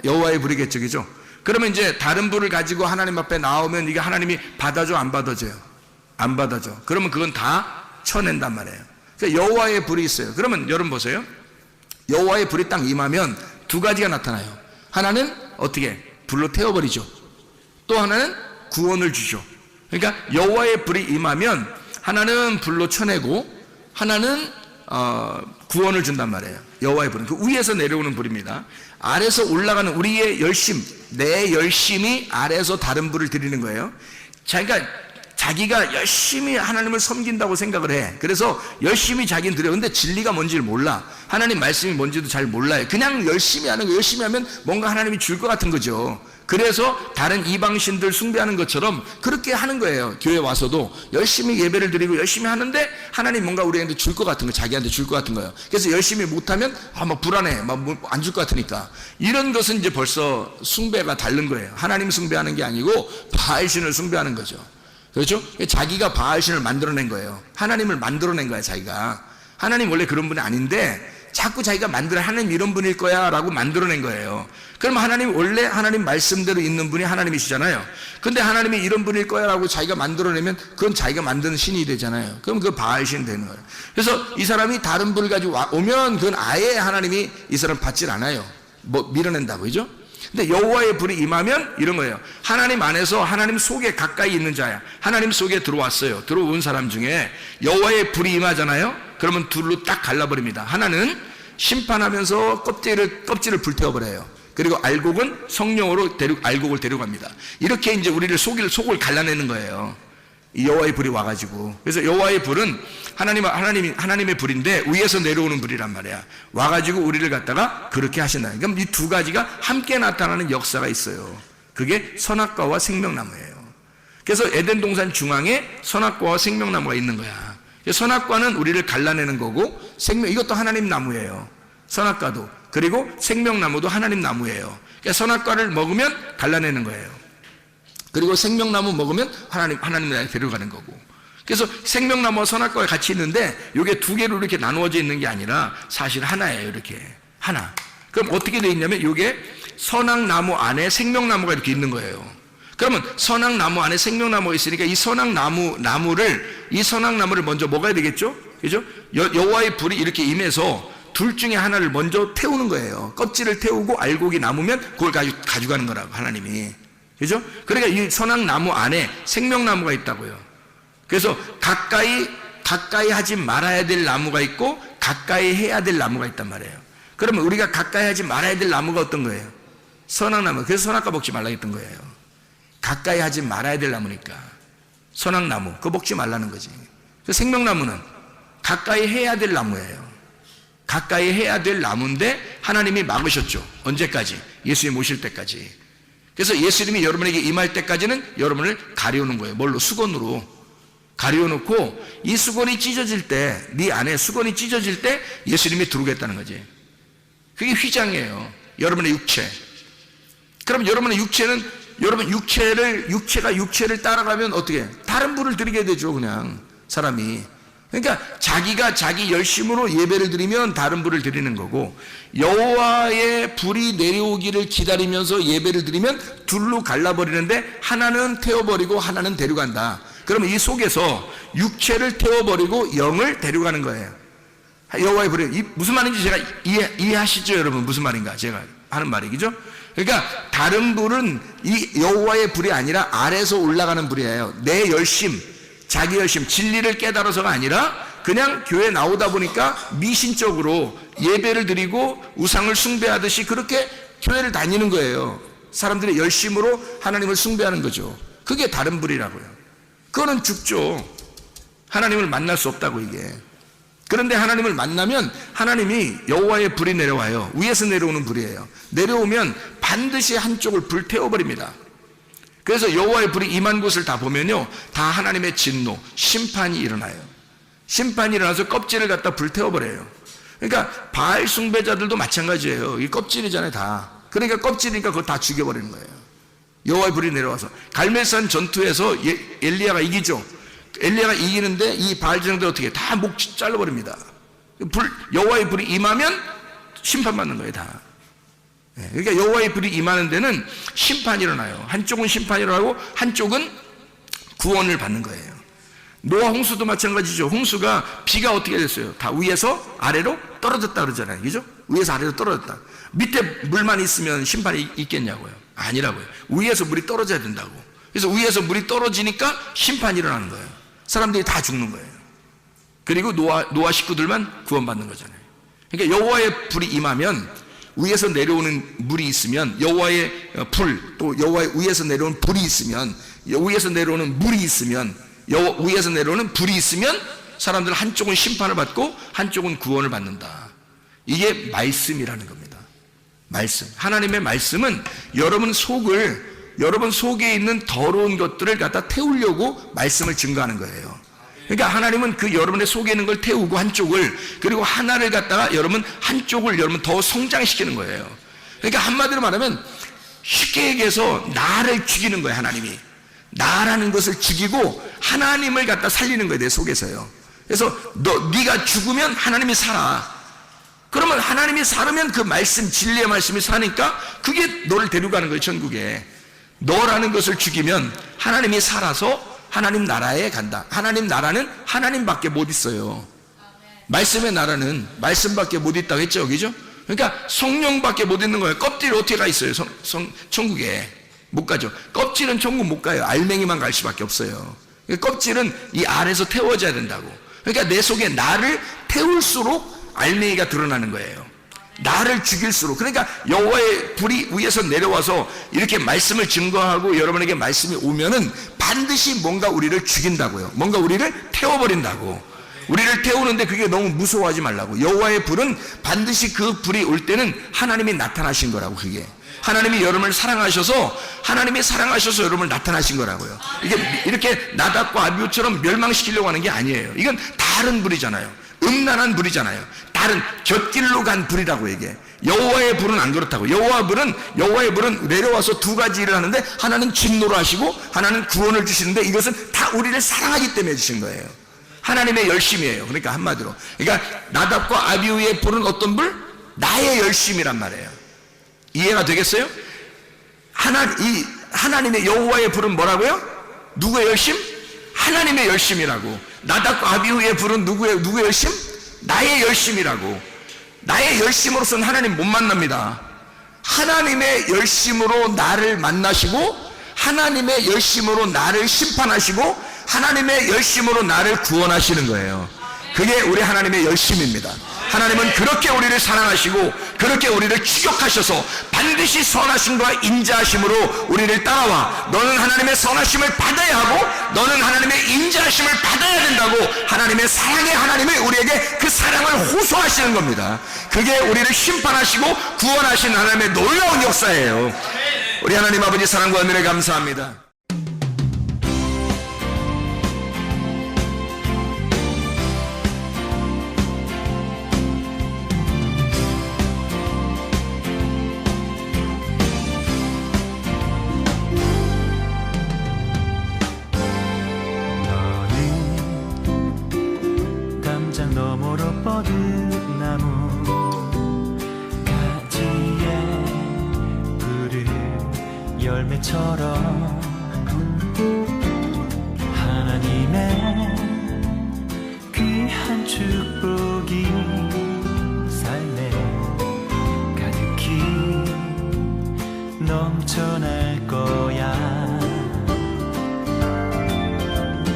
여호와의 불이겠죠. 그죠? 그러면 이제 다른 불을 가지고 하나님 앞에 나오면 이게 하나님이 받아줘, 안 받아줘요? 안 받아줘. 그러면 그건 다 쳐낸단 말이에요. 그러니까 여호와의 불이 있어요. 그러면 여러분 보세요, 여호와의 불이 딱 임하면 두 가지가 나타나요. 하나는 어떻게? 불로 태워버리죠. 또 하나는 구원을 주죠. 그러니까 여호와의 불이 임하면 하나는 불로 쳐내고 하나는 구원을 준단 말이에요. 여호와의 불은 그 위에서 내려오는 불입니다. 아래서 올라가는 우리의 열심, 내 열심이 아래에서 다른 불을 드리는 거예요. 자기가 열심히 하나님을 섬긴다고 생각을 해. 그래서 열심히 자기는 드려요. 근데 진리가 뭔지를 몰라. 하나님 말씀이 뭔지도 잘 몰라요. 그냥 열심히 하는 거, 열심히 하면 뭔가 하나님이 줄 것 같은 거죠. 그래서 다른 이방신들 숭배하는 것처럼 그렇게 하는 거예요. 교회 와서도 열심히 예배를 드리고 열심히 하는데 하나님 뭔가 우리한테 줄 것 같은 거, 자기한테 줄 것 같은 거예요. 그래서 열심히 못하면 막 불안해, 막 안 줄 것 같으니까. 이런 것은 이제 벌써 숭배가 다른 거예요. 하나님 숭배하는 게 아니고 바알신을 숭배하는 거죠. 그렇죠? 자기가 바알신을 만들어낸 거예요. 하나님을 만들어낸 거야, 자기가. 하나님 원래 그런 분이 아닌데 자꾸 자기가 하나님 이런 분일 거야 라고 만들어낸 거예요. 그럼 하나님 원래 하나님 말씀대로 있는 분이 하나님이시잖아요. 근데 하나님이 이런 분일 거야 라고 자기가 만들어내면 그건 자기가 만드는 신이 되잖아요. 그럼 그 바알신 되는 거예요. 그래서 이 사람이 다른 불을 가지고 오면 그건 아예 하나님이 이 사람 받질 않아요. 밀어낸다고, 그죠? 근데 여호와의 불이 임하면 이런 거예요. 하나님 안에서 하나님 속에 가까이 있는 자야. 하나님 속에 들어왔어요. 들어온 사람 중에 여호와의 불이 임하잖아요. 그러면 둘로 딱 갈라버립니다. 하나는 심판하면서 껍질을 불태워버려요. 그리고 알곡은 성령으로 알곡을 데려갑니다. 이렇게 이제 우리를 속을 갈라내는 거예요. 이 여호와의 불이 와가지고. 그래서 여호와의 불은 하나님의 불인데 위에서 내려오는 불이란 말이야. 와가지고 우리를 갖다가 그렇게 하신다. 그럼 이 두 가지가 함께 나타나는 역사가 있어요. 그게 선악과와 생명나무예요. 그래서 에덴 동산 중앙에 선악과와 생명나무가 있는 거야. 선악과는 우리를 갈라내는 거고 이것도 하나님 나무예요. 선악과도. 그리고 생명나무도 하나님 나무예요. 그러니까 선악과를 먹으면 갈라내는 거예요. 그리고 생명나무 먹으면 하나님 나라에 데려가는 거고. 그래서 생명나무와 선악과가 같이 있는데 이게 두 개로 이렇게 나누어져 있는 게 아니라 사실 하나예요. 이렇게 하나. 그럼 어떻게 돼 있냐면 이게 선악나무 안에 생명나무가 이렇게 있는 거예요. 그러면 선악나무 안에 생명나무가 있으니까 이 선악나무를 먼저 먹어야 되겠죠? 그죠? 여호와의 불이 이렇게 임해서 둘 중에 하나를 먼저 태우는 거예요. 껍질을 태우고 알곡이 남으면 그걸 가져가는 거라고, 하나님이. 그죠? 그러니까 이 선악나무 안에 생명나무가 있다고요. 그래서 가까이 하지 말아야 될 나무가 있고 가까이 해야 될 나무가 있단 말이에요. 그러면 우리가 가까이 하지 말아야 될 나무가 어떤 거예요? 선악나무. 그래서 선악과 먹지 말라 했던 거예요. 가까이 하지 말아야 될 나무니까. 선악나무, 그거 먹지 말라는 거지. 생명나무는 가까이 해야 될 나무예요. 가까이 해야 될 나무인데 하나님이 막으셨죠. 언제까지? 예수님 오실 때까지. 그래서 예수님이 여러분에게 임할 때까지는 여러분을 가려놓은 거예요. 뭘로? 수건으로 가려놓고 이 수건이 찢어질 때, 네 안에 수건이 찢어질 때 예수님이 들어오겠다는 거지. 그게 휘장이에요. 여러분의 육체. 그럼 여러분의 육체는, 여러분 육체가 육체를 따라가면 어떻게 해? 다른 불을 드리게 되죠, 그냥 사람이. 그러니까 자기가 자기 열심으로 예배를 드리면 다른 불을 드리는 거고, 여호와의 불이 내려오기를 기다리면서 예배를 드리면 둘로 갈라버리는데 하나는 태워버리고 하나는 데려간다. 그러면 이 속에서 육체를 태워버리고 영을 데려가는 거예요. 여호와의 불이 무슨 말인지 제가 이해하시죠, 여러분? 무슨 말인가 제가 하는 말이, 그죠? 그러니까 다른 불은 이 여호와의 불이 아니라 아래에서 올라가는 불이에요. 내 열심, 자기 열심, 진리를 깨달아서가 아니라 그냥 교회 나오다 보니까 미신적으로 예배를 드리고 우상을 숭배하듯이 그렇게 교회를 다니는 거예요. 사람들의 열심으로 하나님을 숭배하는 거죠. 그게 다른 불이라고요. 그거는 죽죠. 하나님을 만날 수 없다고, 이게. 그런데 하나님을 만나면 하나님이 여호와의 불이 내려와요. 위에서 내려오는 불이에요. 내려오면 반드시 한쪽을 불태워버립니다. 그래서 여호와의 불이 임한 곳을 다 보면요, 다 하나님의 진노, 심판이 일어나요. 심판이 일어나서 껍질을 갖다 불태워버려요. 그러니까 바알 숭배자들도 마찬가지예요. 이 껍질이잖아요, 다. 그러니까 껍질이니까 그거 다 죽여버리는 거예요. 여호와의 불이 내려와서 갈멜산 전투에서 엘리야가 이기죠. 엘리야가 이기는데 이 바알 제사장들 어떻게 해? 다 목 잘라버립니다. 여호와의 불이 임하면 심판받는 거예요, 다. 그러니까 여호와의 불이 임하는 데는 심판이 일어나요. 한쪽은 심판이 일어나고 한쪽은 구원을 받는 거예요. 노아 홍수도 마찬가지죠. 홍수가 비가 어떻게 됐어요? 다 위에서 아래로 떨어졌다 그러잖아요, 그죠? 위에서 아래로 떨어졌다. 밑에 물만 있으면 심판이 있겠냐고요? 아니라고요. 위에서 물이 떨어져야 된다고. 그래서 위에서 물이 떨어지니까 심판이 일어나는 거예요. 사람들이 다 죽는 거예요. 그리고 노아 식구들만 구원받는 거잖아요. 그러니까 여호와의 불이 임하면 위에서 내려오는 물이 있으면, 여호와의 불, 또 여호와의 위에서 내려오는 불이 있으면, 위에서 내려오는 물이 있으면, 위에서 내려오는 불이 있으면 사람들은 한쪽은 심판을 받고 한쪽은 구원을 받는다. 이게 말씀이라는 겁니다. 말씀. 하나님의 말씀은 여러분 속에 있는 더러운 것들을 갖다 태우려고 말씀을 증거하는 거예요. 그러니까 하나님은 그 여러분의 속에 있는 걸 태우고 한쪽을, 그리고 하나를 갖다가 한쪽을 더 성장시키는 거예요. 그러니까 한마디로 말하면 쉽게 얘기해서 나를 죽이는 거예요, 하나님이. 나라는 것을 죽이고 하나님을 갖다 살리는 거예요, 내 속에서요. 그래서 네가 죽으면 하나님이 살아. 그러면 하나님이 살으면 그 말씀, 진리의 말씀이 사니까 그게 너를 데려가는 거예요, 천국에. 너라는 것을 죽이면 하나님이 살아서 하나님 나라에 간다. 하나님 나라는 하나님밖에 못 있어요. 말씀의 나라는 말씀밖에 못 있다고 했죠, 그죠? 그러니까 성령밖에 못 있는 거예요. 껍질이 어떻게 가 있어요, 천국에? 못 가죠. 껍질은 천국 못 가요. 알맹이만 갈 수밖에 없어요. 껍질은 이 알에서 태워져야 된다고. 그러니까 내 속에 나를 태울수록 알맹이가 드러나는 거예요. 나를 죽일수록. 그러니까 여호와의 불이 위에서 내려와서 이렇게 말씀을 증거하고 여러분에게 말씀이 오면은 반드시 뭔가 우리를 죽인다고요. 뭔가 우리를 태워버린다고. 우리를 태우는데 그게 너무 무서워하지 말라고. 여호와의 불은 반드시 그 불이 올 때는 하나님이 나타나신 거라고. 그게 하나님이 여러분을 사랑하셔서 여러분을 나타나신 거라고요. 이게 이렇게 나답과 아비후처럼 멸망시키려고 하는 게 아니에요. 이건 다른 불이잖아요. 음란한 불이잖아요. 다른 곁길로 간 불이라고. 이게 여호와의 불은 안 그렇다고. 여호와의 불은 내려와서 두 가지 일을 하는데, 하나는 진노를 하시고 하나는 구원을 주시는데, 이것은 다 우리를 사랑하기 때문에 주신 거예요. 하나님의 열심이에요. 그러니까 한마디로, 그러니까 나답과 아비후의 불은 어떤 불? 나의 열심이란 말이에요. 이해가 되겠어요? 하나님의 여호와의 불은 뭐라고요? 누구의 열심? 하나님의 열심이라고. 나답과 아비후의 불은 누구의 열심? 나의 열심이라고. 나의 열심으로서는 하나님 못 만납니다. 하나님의 열심으로 나를 만나시고, 하나님의 열심으로 나를 심판하시고, 하나님의 열심으로 나를 구원하시는 거예요. 그게 우리 하나님의 열심입니다. 하나님은 그렇게 우리를 사랑하시고 그렇게 우리를 추격하셔서 반드시 선하심과 인자하심으로 우리를 따라와, 너는 하나님의 선하심을 받아야 하고 너는 하나님의 인자하심을 받아야 된다고, 하나님의 사랑의 하나님이 우리에게 그 사랑을 호소하시는 겁니다. 그게 우리를 심판하시고 구원하시는 하나님의 놀라운 역사예요. 우리 하나님 아버지 사랑과 은혜에 감사합니다. 뻗은 나무 가지에 푸른 열매처럼 하나님의 귀한 축복이 삶에 가득히 넘쳐날 거야.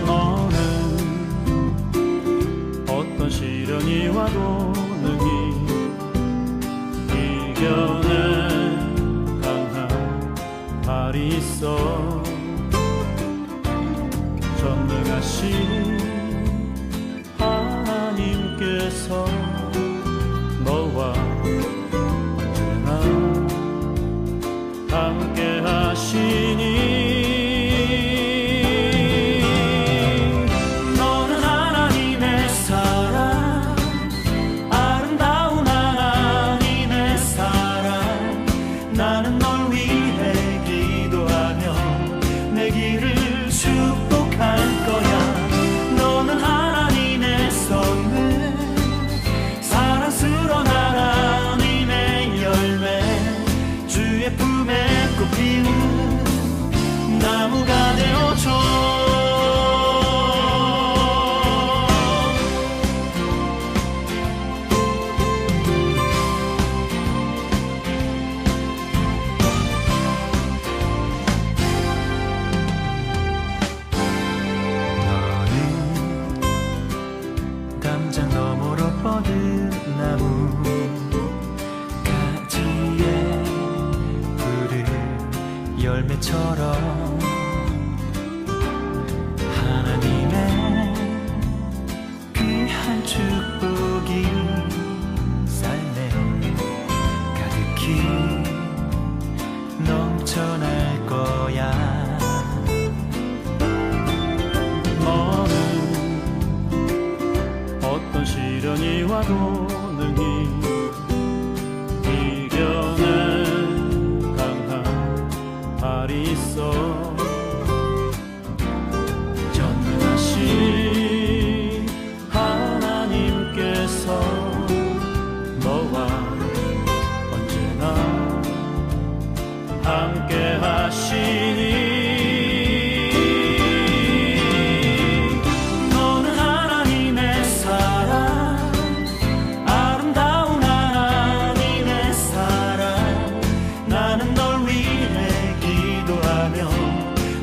너는 어떤 시련이 와도 능히 이겨낼 강한 발이 있어. 전능하신 하나님께서 너와 언제나 함께 하시니. 너는 하나님의 사랑, 아름다운 하나님의 사랑. 나는 널 위해 기도하며 내 길을 축복할 거야. 너는 하나님의 선물, 사랑스러운 하나님의 열매, 주의 품에 꽃피는 나무가 되어줘. 담장 너머로 뻗은 나무 가지에 푸른 열매처럼 하나님의 귀한 축복이 삶에 가득히 넘쳐날 거야. 어떤 시련이 와도 능히 이겨낼 강한 발이 있어. 전능하신 하나님께서 너와 언제나 함께 하시니.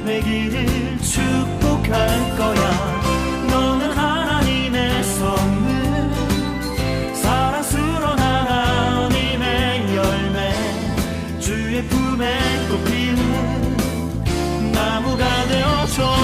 내 길을 축복할 거야. 너는 하나님의 선물, 사랑스러운 하나님의 열매, 주의 품에 꽃피는 나무가 되어줘.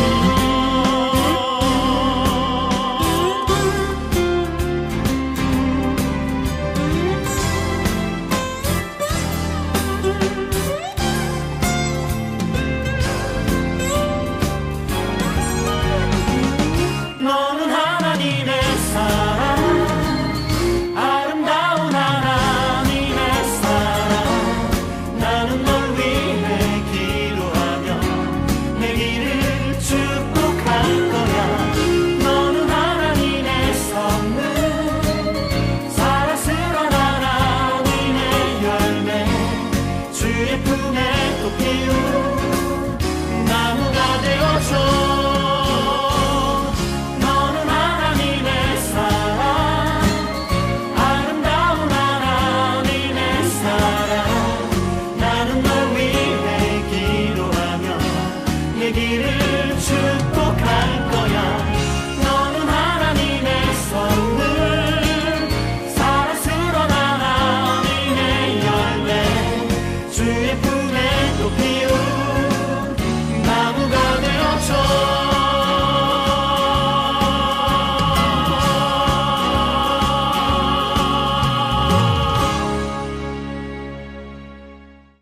내 길을